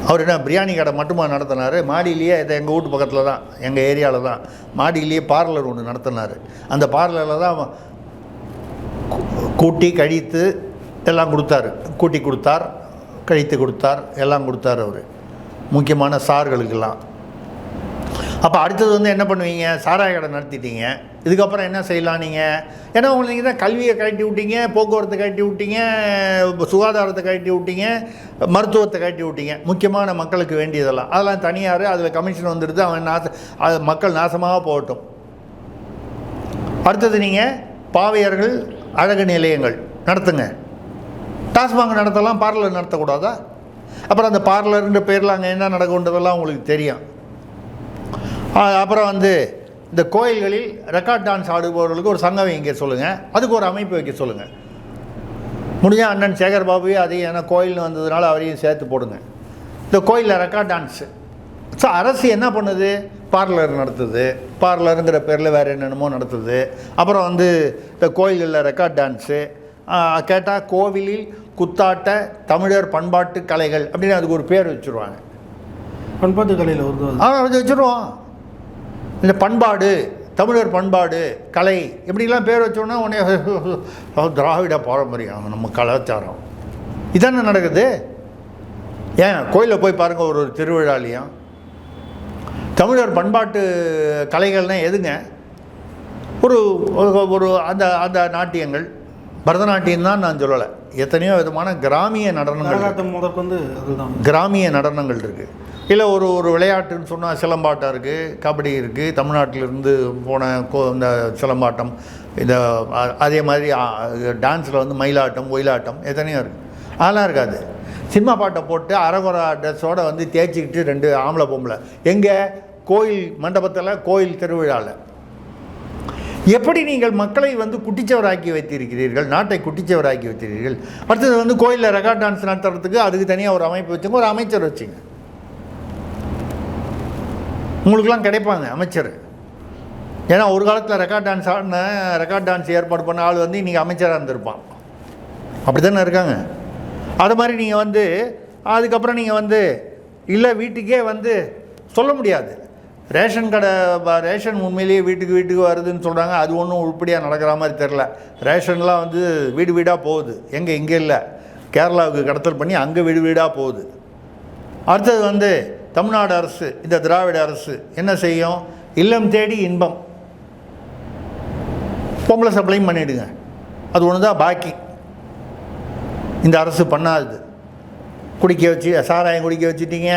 அவர் என்ன பிரியாணி கடை மட்டுமா நடத்தினார்? மாடியிலேயே, இதை எங்கள் வீட்டு பக்கத்தில் தான், எங்கள் ஏரியாவில் தான் மாடியிலேயே பார்லர் ஒன்று நடத்தினார். அந்த பார்லரில் தான் கூட்டி கழித்து எல்லாம் கொடுத்தாரு. கூட்டி கொடுத்தார், கழித்து கொடுத்தார், எல்லாம் கொடுத்தார் அவர் முக்கியமான சார்களுக்கெல்லாம். அப்போ அடுத்தது வந்து என்ன பண்ணுவீங்க? சாராய கடை நடத்திட்டீங்க. இதுக்கப்புறம் என்ன செய்யலாம் நீங்கள்? ஏன்னா உங்களுக்கு தான் கல்வியை கழட்டி விட்டீங்க, போக்குவரத்தை கழட்டி விட்டீங்க, சுகாதாரத்தை கழட்டி விட்டீங்க, மருத்துவத்தை கழட்டி விட்டீங்க. முக்கியமான மக்களுக்கு வேண்டியதெல்லாம் அதெல்லாம் தனியார், அதில் கமிஷன் வந்துடுது. அவன் அது மக்கள் நாசமாக போகட்டும். அடுத்தது நீங்கள் பாவையர்கள் அழகு நிலையங்கள் நடத்துங்க. டாஸ்மாக் நடத்தலாம், பார்லர் நடத்தக்கூடாதா? அப்புறம் அந்த பார்லருன்ற பேரில் அங்கே என்ன நடக்குன்றதெல்லாம் உங்களுக்கு தெரியும். அப்புறம் வந்து இந்த கோயில்களில் ரெக்கார்ட் டான்ஸ் ஆடுபவர்களுக்கு ஒரு சங்கம் வைக்க சொல்லுங்கள், அதுக்கு ஒரு அமைப்பு வைக்க சொல்லுங்கள். முடிஞ்சால் அண்ணன் சேகர் பாபுவே அதையும், ஏன்னா கோயில்னு வந்ததுனால அவரையும் சேர்த்து போடுங்க. இந்த கோயிலில் ரெக்கார்ட் டான்ஸு. ஸோ அரசு என்ன பண்ணுது? பார்லர் நடத்துது, பார்லருங்கிற பேரில் வேறு என்னென்னமோ நடத்துது. அப்புறம் வந்து இந்த கோயில்களில் ரெக்கார்ட் டான்ஸு கேட்டால் கோவிலில் குத்தாட்ட தமிழர் பண்பாட்டு கலைகள் அப்படின்னு அதுக்கு ஒரு பேர் வச்சுருவாங்க. பண்பாட்டு கலையில் அது வச்சுருவோம். இந்த பண்பாடு, தமிழர் பண்பாடு கலை இப்படிலாம் பேர் வச்சோன்னா உடனே திராவிட பாரம்பரியம், நம்ம கலாச்சாரம், இதானே நடக்குது. ஏன் கோயிலில் போய் பாருங்கள், ஒரு திருவிழாலையும் தமிழர் பண்பாட்டு கலைகள்னால் எதுங்க? ஒரு ஒரு அந்த அந்த நாட்டியங்கள், பரதநாட்டியம் தான் நான் சொல்லலை, எத்தனையோ விதமான கிராமிய நடனங்கள் முதற்கொண்டு அதுதான் கிராமிய நடனங்கள் இருக்குது. இல்லை ஒரு ஒரு விளையாட்டுன்னு சொன்னால் சிலம்பாட்டம் இருக்குது, கபடி இருக்குது, தமிழ்நாட்டிலிருந்து போன இந்த சிலம்பாட்டம், இந்த அதே மாதிரி டான்ஸில் வந்து மயிலாட்டம், ஒயிலாட்டம் எத்தனையோ இருக்குது. அதெல்லாம் இருக்காது. சினிமா பாட்டை போட்டு அரைகுறை ட்ரெஸ்ஸோடு வந்து தேய்ச்சிக்கிட்டு 2 ஆம்பளை பொம்பளை எங்கே? கோயில் மண்டபத்தில், கோயில் திருவிழாவில். எப்படி நீங்கள் மக்களை வந்து குட்டிச்சவராக்கி வைத்திருக்கிறீர்கள், நாட்டை குட்டிச்சவராக்கி வைத்திருக்கிறீர்கள். அடுத்தது வந்து கோயிலில் ரெக்கார்ட் டான்ஸ் நடத்துறதுக்கு அதுக்கு தனியாக ஒரு அமைப்பு வச்சுங்க, ஒரு அமைச்சர் வச்சுங்க. உங்களுக்கெல்லாம் கிடைப்பாங்க அமைச்சர். ஏன்னா ஒரு காலத்தில் ரெக்கார்ட் டான்ஸ் ஏற்பாடு பண்ண ஆள் வந்து இன்றைக்கி அமைச்சராக இருந்திருப்பான். அப்படி தானே இருக்காங்க. அது மாதிரி நீங்கள் வந்து அதுக்கப்புறம் நீங்கள் வந்து இல்லை வீட்டுக்கே வந்து சொல்ல முடியாது. ரேஷன் கடை, ரேஷன் உண்மையிலேயே வீட்டுக்கு வருதுன்னு சொல்கிறாங்க. அது ஒன்றும் உருப்படியாக நடக்கிற மாதிரி தெரில. ரேஷன்லாம் வந்து வீடு வீடாக போகுது. இங்கே இல்லை, கேரளாவுக்கு கடத்தல் பண்ணி அங்கே வீடு வீடாக போகுது. அடுத்தது வந்து தமிழ்நாடு அரசு, இந்த திராவிட அரசு என்ன செய்யும்? இல்லம் தேடி இன்பம், பொம்பளை சப்ளையும் பண்ணிவிடுங்க. அது ஒன்று தான் பாக்கி இந்த அரசு பண்ணாது. குடிக்க வச்சு சாராயம் குடிக்க வச்சுட்டீங்க,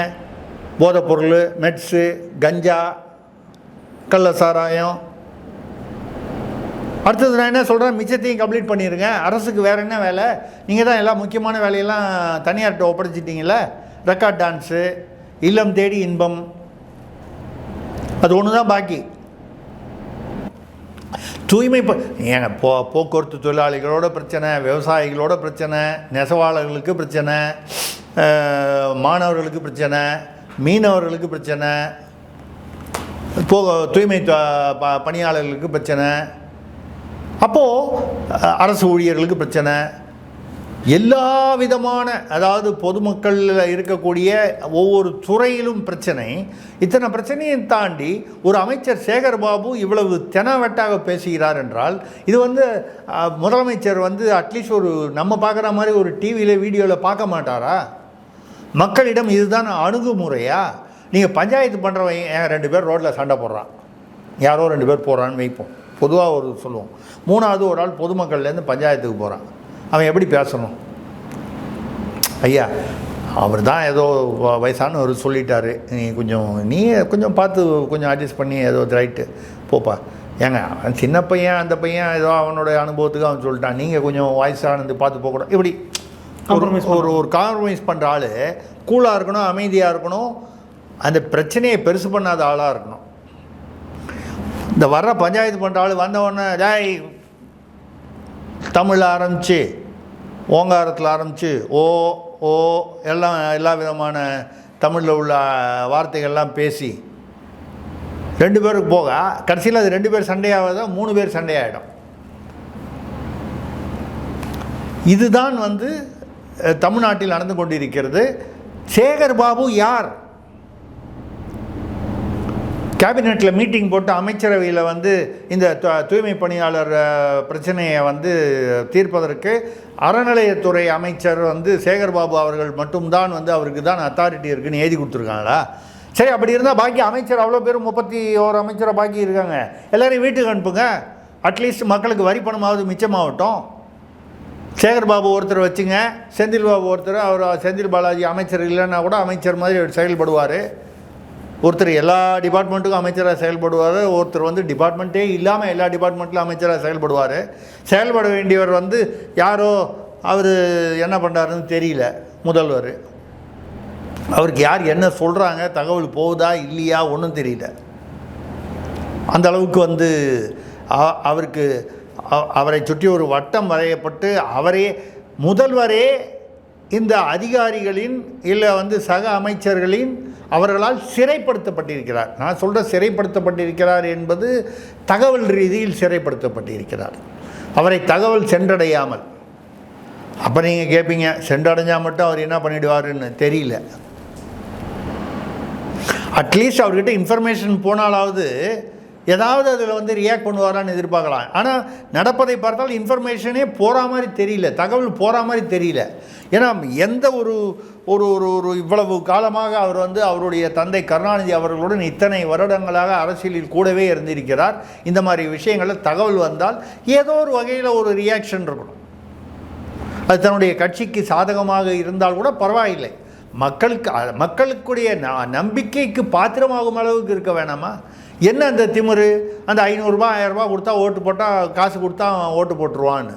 போதைப்பொருள், மெட்ஸு, கஞ்சா, கள்ள சாராயம். அடுத்தது நான் என்ன சொல்கிறேன், மிச்சத்தையும் கம்ப்ளீட் பண்ணிடுங்க. அரசுக்கு வேறு என்ன வேலை? நீங்கள் தான் எல்லா முக்கியமான வேலையெல்லாம் தனியார்கிட்ட ஒப்படைச்சிட்டிங்களே. ரெக்கார்ட் டான்ஸு, இல்லம் தேடி இன்பம், அது ஒன்று தான் பாக்கி. தூய்மை ஏங்க போக்குவரத்து தொழிலாளிகளோட பிரச்சனை, விவசாயிகளோட பிரச்சனை, நெசவாளர்களுக்கு பிரச்சனை, மாணவர்களுக்கு பிரச்சனை, மீனவர்களுக்கு பிரச்சனை, தூய்மை பணியாளர்களுக்கு பிரச்சனை, அப்போது அரசு ஊழியர்களுக்கு பிரச்சனை, எல்லா விதமான, அதாவது பொதுமக்களில் இருக்கக்கூடிய ஒவ்வொரு துறையிலும் பிரச்சனை. இத்தனை பிரச்சனையை தாண்டி ஒரு அமைச்சர் சேகர் பாபு இவ்வளவு தெனாவெட்டாக பேசுகிறார் என்றால், இது முதலமைச்சர் அட்லீஸ்ட் ஒரு நம்ம பார்க்குற மாதிரி ஒரு டிவியில் வீடியோவில் பார்க்க மாட்டாரா? மக்களிடம் இதுதான் அணுகுமுறையா? நீங்கள் பஞ்சாயத்து பண்ணுறவங்க 2 பேர் ரோட்டில் சண்டை போடுறான், யாரோ 2 பேர் போடுறான்னு வைப்போம், பொதுவாக ஒரு சொல்லுவோம். 3வது ஒரு ஆள் பொதுமக்கள்லேருந்து பஞ்சாயத்துக்கு போகிறான், அவன் எப்படி பேசணும்? ஐயா, அவர் தான் ஏதோ வயசானவர் சொல்லிட்டாரு, நீ கொஞ்சம் பார்த்து கொஞ்சம் அட்ஜஸ்ட் பண்ணி ஏதோ ரைட்டு போப்பா. ஏங்க அவன் சின்ன பையன், அந்த பையன் ஏதோ அவனோட அனுபவத்துக்கு அவன் சொல்லிட்டான், நீங்கள் கொஞ்சம் வயசானது பார்த்து போகக்கூடாது. இப்படி ஒரு காம்ப்ரமைஸ் பண்ணுற ஆள் கூலாக இருக்கணும், அமைதியாக இருக்கணும், அந்த பிரச்சனையை பெருசு பண்ணாத ஆளாக இருக்கணும். இந்த வர்ற பஞ்சாயத்து பண்ணுற ஆள் வந்தவொடனே டேய் தமிழில் ஆரம்பித்து, ஓங்காரத்தில் ஆரம்பித்து, ஓ ஓ எல்லா விதமான தமிழில் உள்ள வார்த்தைகள்லாம் பேசி 2 பேருக்கு போக கடைசியில் அது 2 பேர் சண்டையாவதா 3 பேர் சண்டையாகிடும். இதுதான் தமிழ்நாட்டில் நடந்து கொண்டிருக்கிறது. சேகர் பாபு யார்? கேபினெட்டில் மீட்டிங் போட்டு அமைச்சரவையில் இந்த தூய்மை பணியாளர் பிரச்சனையை தீர்ப்பதற்கு அறநிலையத்துறை அமைச்சர் சேகர் பாபு அவர்கள் மட்டும்தான் அவருக்கு தான் அத்தாரிட்டி இருக்குன்னு எழுதி கொடுத்துருக்காங்களா? சரி, அப்படி இருந்தால் பாக்கி அமைச்சர் அவ்வளோ பேர் 31 அமைச்சரை பாக்கி இருக்காங்க, எல்லோரையும் வீட்டுக்கு அனுப்புங்க. அட்லீஸ்ட் மக்களுக்கு வரி பணமாவது மிச்சமாகட்டும். சேகர் பாபு ஒருத்தர் வச்சுங்க, செந்தில் பாபு ஒருத்தர், அவர் செந்தில் பாலாஜி அமைச்சர் இல்லைன்னா கூட அமைச்சர் மாதிரி செயல்படுவார். ஒருத்தர் எல்லா டிபார்ட்மெண்ட்டுக்கும் அமைச்சராக செயல்படுவார், ஒருத்தர் டிபார்ட்மெண்ட்டே இல்லாமல் எல்லா டிபார்ட்மெண்ட்டிலும் அமைச்சராக செயல்படுவார். செயல்பட வேண்டியவர் யாரோ அவர் என்ன பண்ணுறாருன்னு தெரியல, முதல்வர். அவருக்கு யார் என்ன சொல்கிறாங்க, தகவல் போகுதா இல்லையா ஒன்றும் தெரியல. அந்த அளவுக்கு அவருக்கு அவரை சுற்றி ஒரு வட்டம் வரையப்பட்டு முதல்வரே இந்த அதிகாரிகளின் இல்லை சக அமைச்சர்களின் அவர்களால் சிறைப்படுத்தப்பட்டிருக்கிறார். நான் சொல்கிற சிறைப்படுத்தப்பட்டிருக்கிறார் என்பது தகவல் ரீதியில் சிறைப்படுத்தப்பட்டிருக்கிறார், அவரை தகவல் சென்றடையாமல். அப்போ நீங்கள் கேட்பீங்க, சென்றடைஞ்சால் மட்டும் அவர் என்ன பண்ணிடுவாருன்னு தெரியல. அட்லீஸ்ட் அவர்கிட்ட இன்ஃபர்மேஷன் போனாலாவது ஏதாவது அதில் ரியாக்ட் பண்ணுவாரான்னு எதிர்பார்க்கலாம். ஆனால் நடப்பதை பார்த்தால் இன்ஃபர்மேஷனே போகிற மாதிரி தெரியல, தகவல் போகிற மாதிரி தெரியல. ஏன்னா எந்த ஒரு ஒரு ஒரு இவ்வளவு காலமாக அவர் அவருடைய தந்தை கருணாநிதி அவர்களுடன் இத்தனை வருடங்களாக அரசியலில் கூடவே இருந்திருக்கிறார். இந்த மாதிரி விஷயங்களில் தகவல் வந்தால் ஏதோ ஒரு வகையில் ஒரு ரியாக்ஷன் இருக்கணும். அது தன்னுடைய கட்சிக்கு சாதகமாக இருந்தால் கூட பரவாயில்லை, மக்களுக்குடைய நம்பிக்கைக்கு பாத்திரமாகும் அளவுக்கு இருக்க வேணாமா? என்ன அந்த திமிரு? அந்த 500 ரூபா 1000 ரூபா கொடுத்தா ஓட்டு போட்டால், காசு கொடுத்தா ஓட்டு போட்டுருவான்னு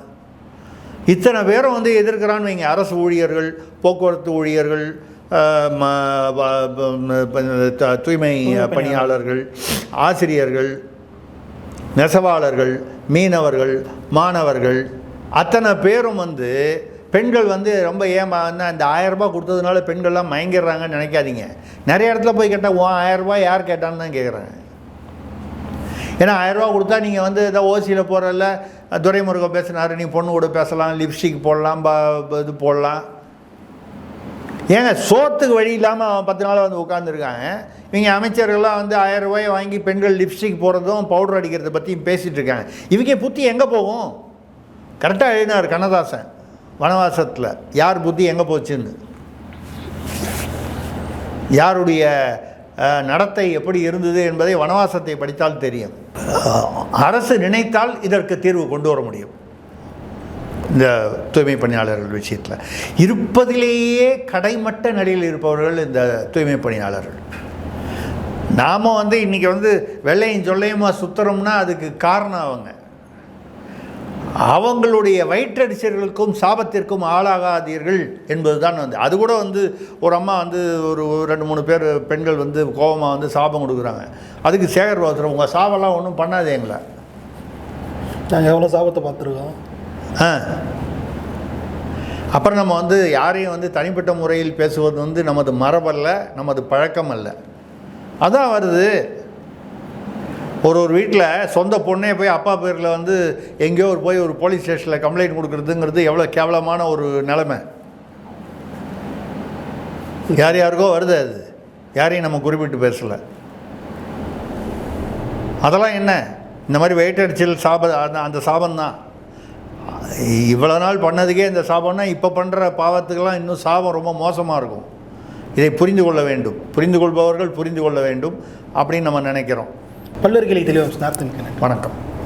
இத்தனை பேரும் எதிர்க்கிறான்னு வைங்க. அரசு ஊழியர்கள், போக்குவரத்து ஊழியர்கள், தூய்மை பணியாளர்கள், ஆசிரியர்கள், நெசவாளர்கள், மீனவர்கள், மாணவர்கள், அத்தனை பேரும் பெண்கள் ரொம்ப அந்த 1000 ரூபா கொடுத்ததுனால பெண்கள்லாம் மயங்கிடுறாங்கன்னு நினைக்காதீங்க. நிறைய இடத்துல போய் கேட்டால் 1000 ரூபா யார் கேட்டான்னு தான் கேட்குறாங்க. ஏன்னா 1000 ரூபா கொடுத்தா நீங்கள் ஏதோ ஓசியில் போகிறல்ல, துரைமுருகன் பேசினார், நீ பொண்ணு கூட பேசலாம், லிப்ஸ்டிக் போடலாம், இது போடலாம். ஏங்க சோத்துக்கு வழி இல்லாமல் 10 நாள் உட்காந்துருக்காங்க. இவங்க அமைச்சர்கள்லாம் 1000 ரூபாயை வாங்கி பெண்கள் லிப்ஸ்டிக் போடுறதும் பவுடர் அடிக்கிறத பற்றியும் பேசிகிட்டு இருக்காங்க. இவங்க புத்தி எங்கே போகும்? கரெக்டாக எழுதினார் கண்ணதாசன் வனவாசத்தில், யார் புத்தி எங்கே போச்சுன்னு. யாருடைய நடத்தை எப்படி இருந்தது என்பதை வனவாசத்தை படித்தால் தெரியும். அரசு நினைத்தால் இதற்கு தீர்வு கொண்டு வர முடியும். இந்த தூய்மை பணியாளர்கள் விஷயத்தில். இருப்பதிலேயே கடைமட்ட நிலையில் இருப்பவர்கள் இந்த தூய்மை பணியாளர்கள். நாம் இன்றைக்கி வெள்ளையும் சொல்லையுமா சுற்றுறோம்னா அதுக்கு காரணம் அவங்களுடைய வயிற்றடிச்சர்களுக்கும் சாபத்திற்கும் ஆளாகாதீர்கள் என்பது தான் அது கூட ஒரு அம்மா ஒரு 2-3 பேர் பெண்கள் கோபமாக சாபம் கொடுக்குறாங்க. அதுக்கு சேகர் பாத்திரம் உங்கள் சாபம்லாம் ஒன்றும் பண்ணாதேங்களா, நாங்கள் எவ்வளோ சாபத்தை பார்த்துருக்கோம். அப்புறம் நம்ம யாரையும் தனிப்பட்ட முறையில் பேசுவது நமது மரபல்ல, நமது பழக்கம் அல்ல. அதான் வருது. ஒரு வீட்டில் சொந்த பொண்ணே போய் அப்பா பேரில் எங்கேயோ போய் ஒரு போலீஸ் ஸ்டேஷனில் கம்ப்ளைண்ட் கொடுக்குறதுங்கிறது எவ்வளோ கேவலமான ஒரு நிலைமை. யாருக்கோ வருது, அது யாரையும் நம்ம குறிப்பிட்டு பேசலை. அதெல்லாம் என்ன, இந்த மாதிரி வெயிட்டடிச்சல் அந்த சாபம்தான். இவ்வளோ நாள் பண்ணதுக்கே இந்த சாபம்னா இப்போ பண்ணுற பாவத்துக்கெல்லாம் இன்னும் சாபம் ரொம்ப மோசமாக இருக்கும். இதை புரிந்து கொள்ள வேண்டும், புரிந்து கொள்பவர்கள் புரிந்து கொள்ள வேண்டும் அப்படின்னு நம்ம நினைக்கிறோம். பல்வேறு கேள்வி தெளிவாக. வணக்கம்.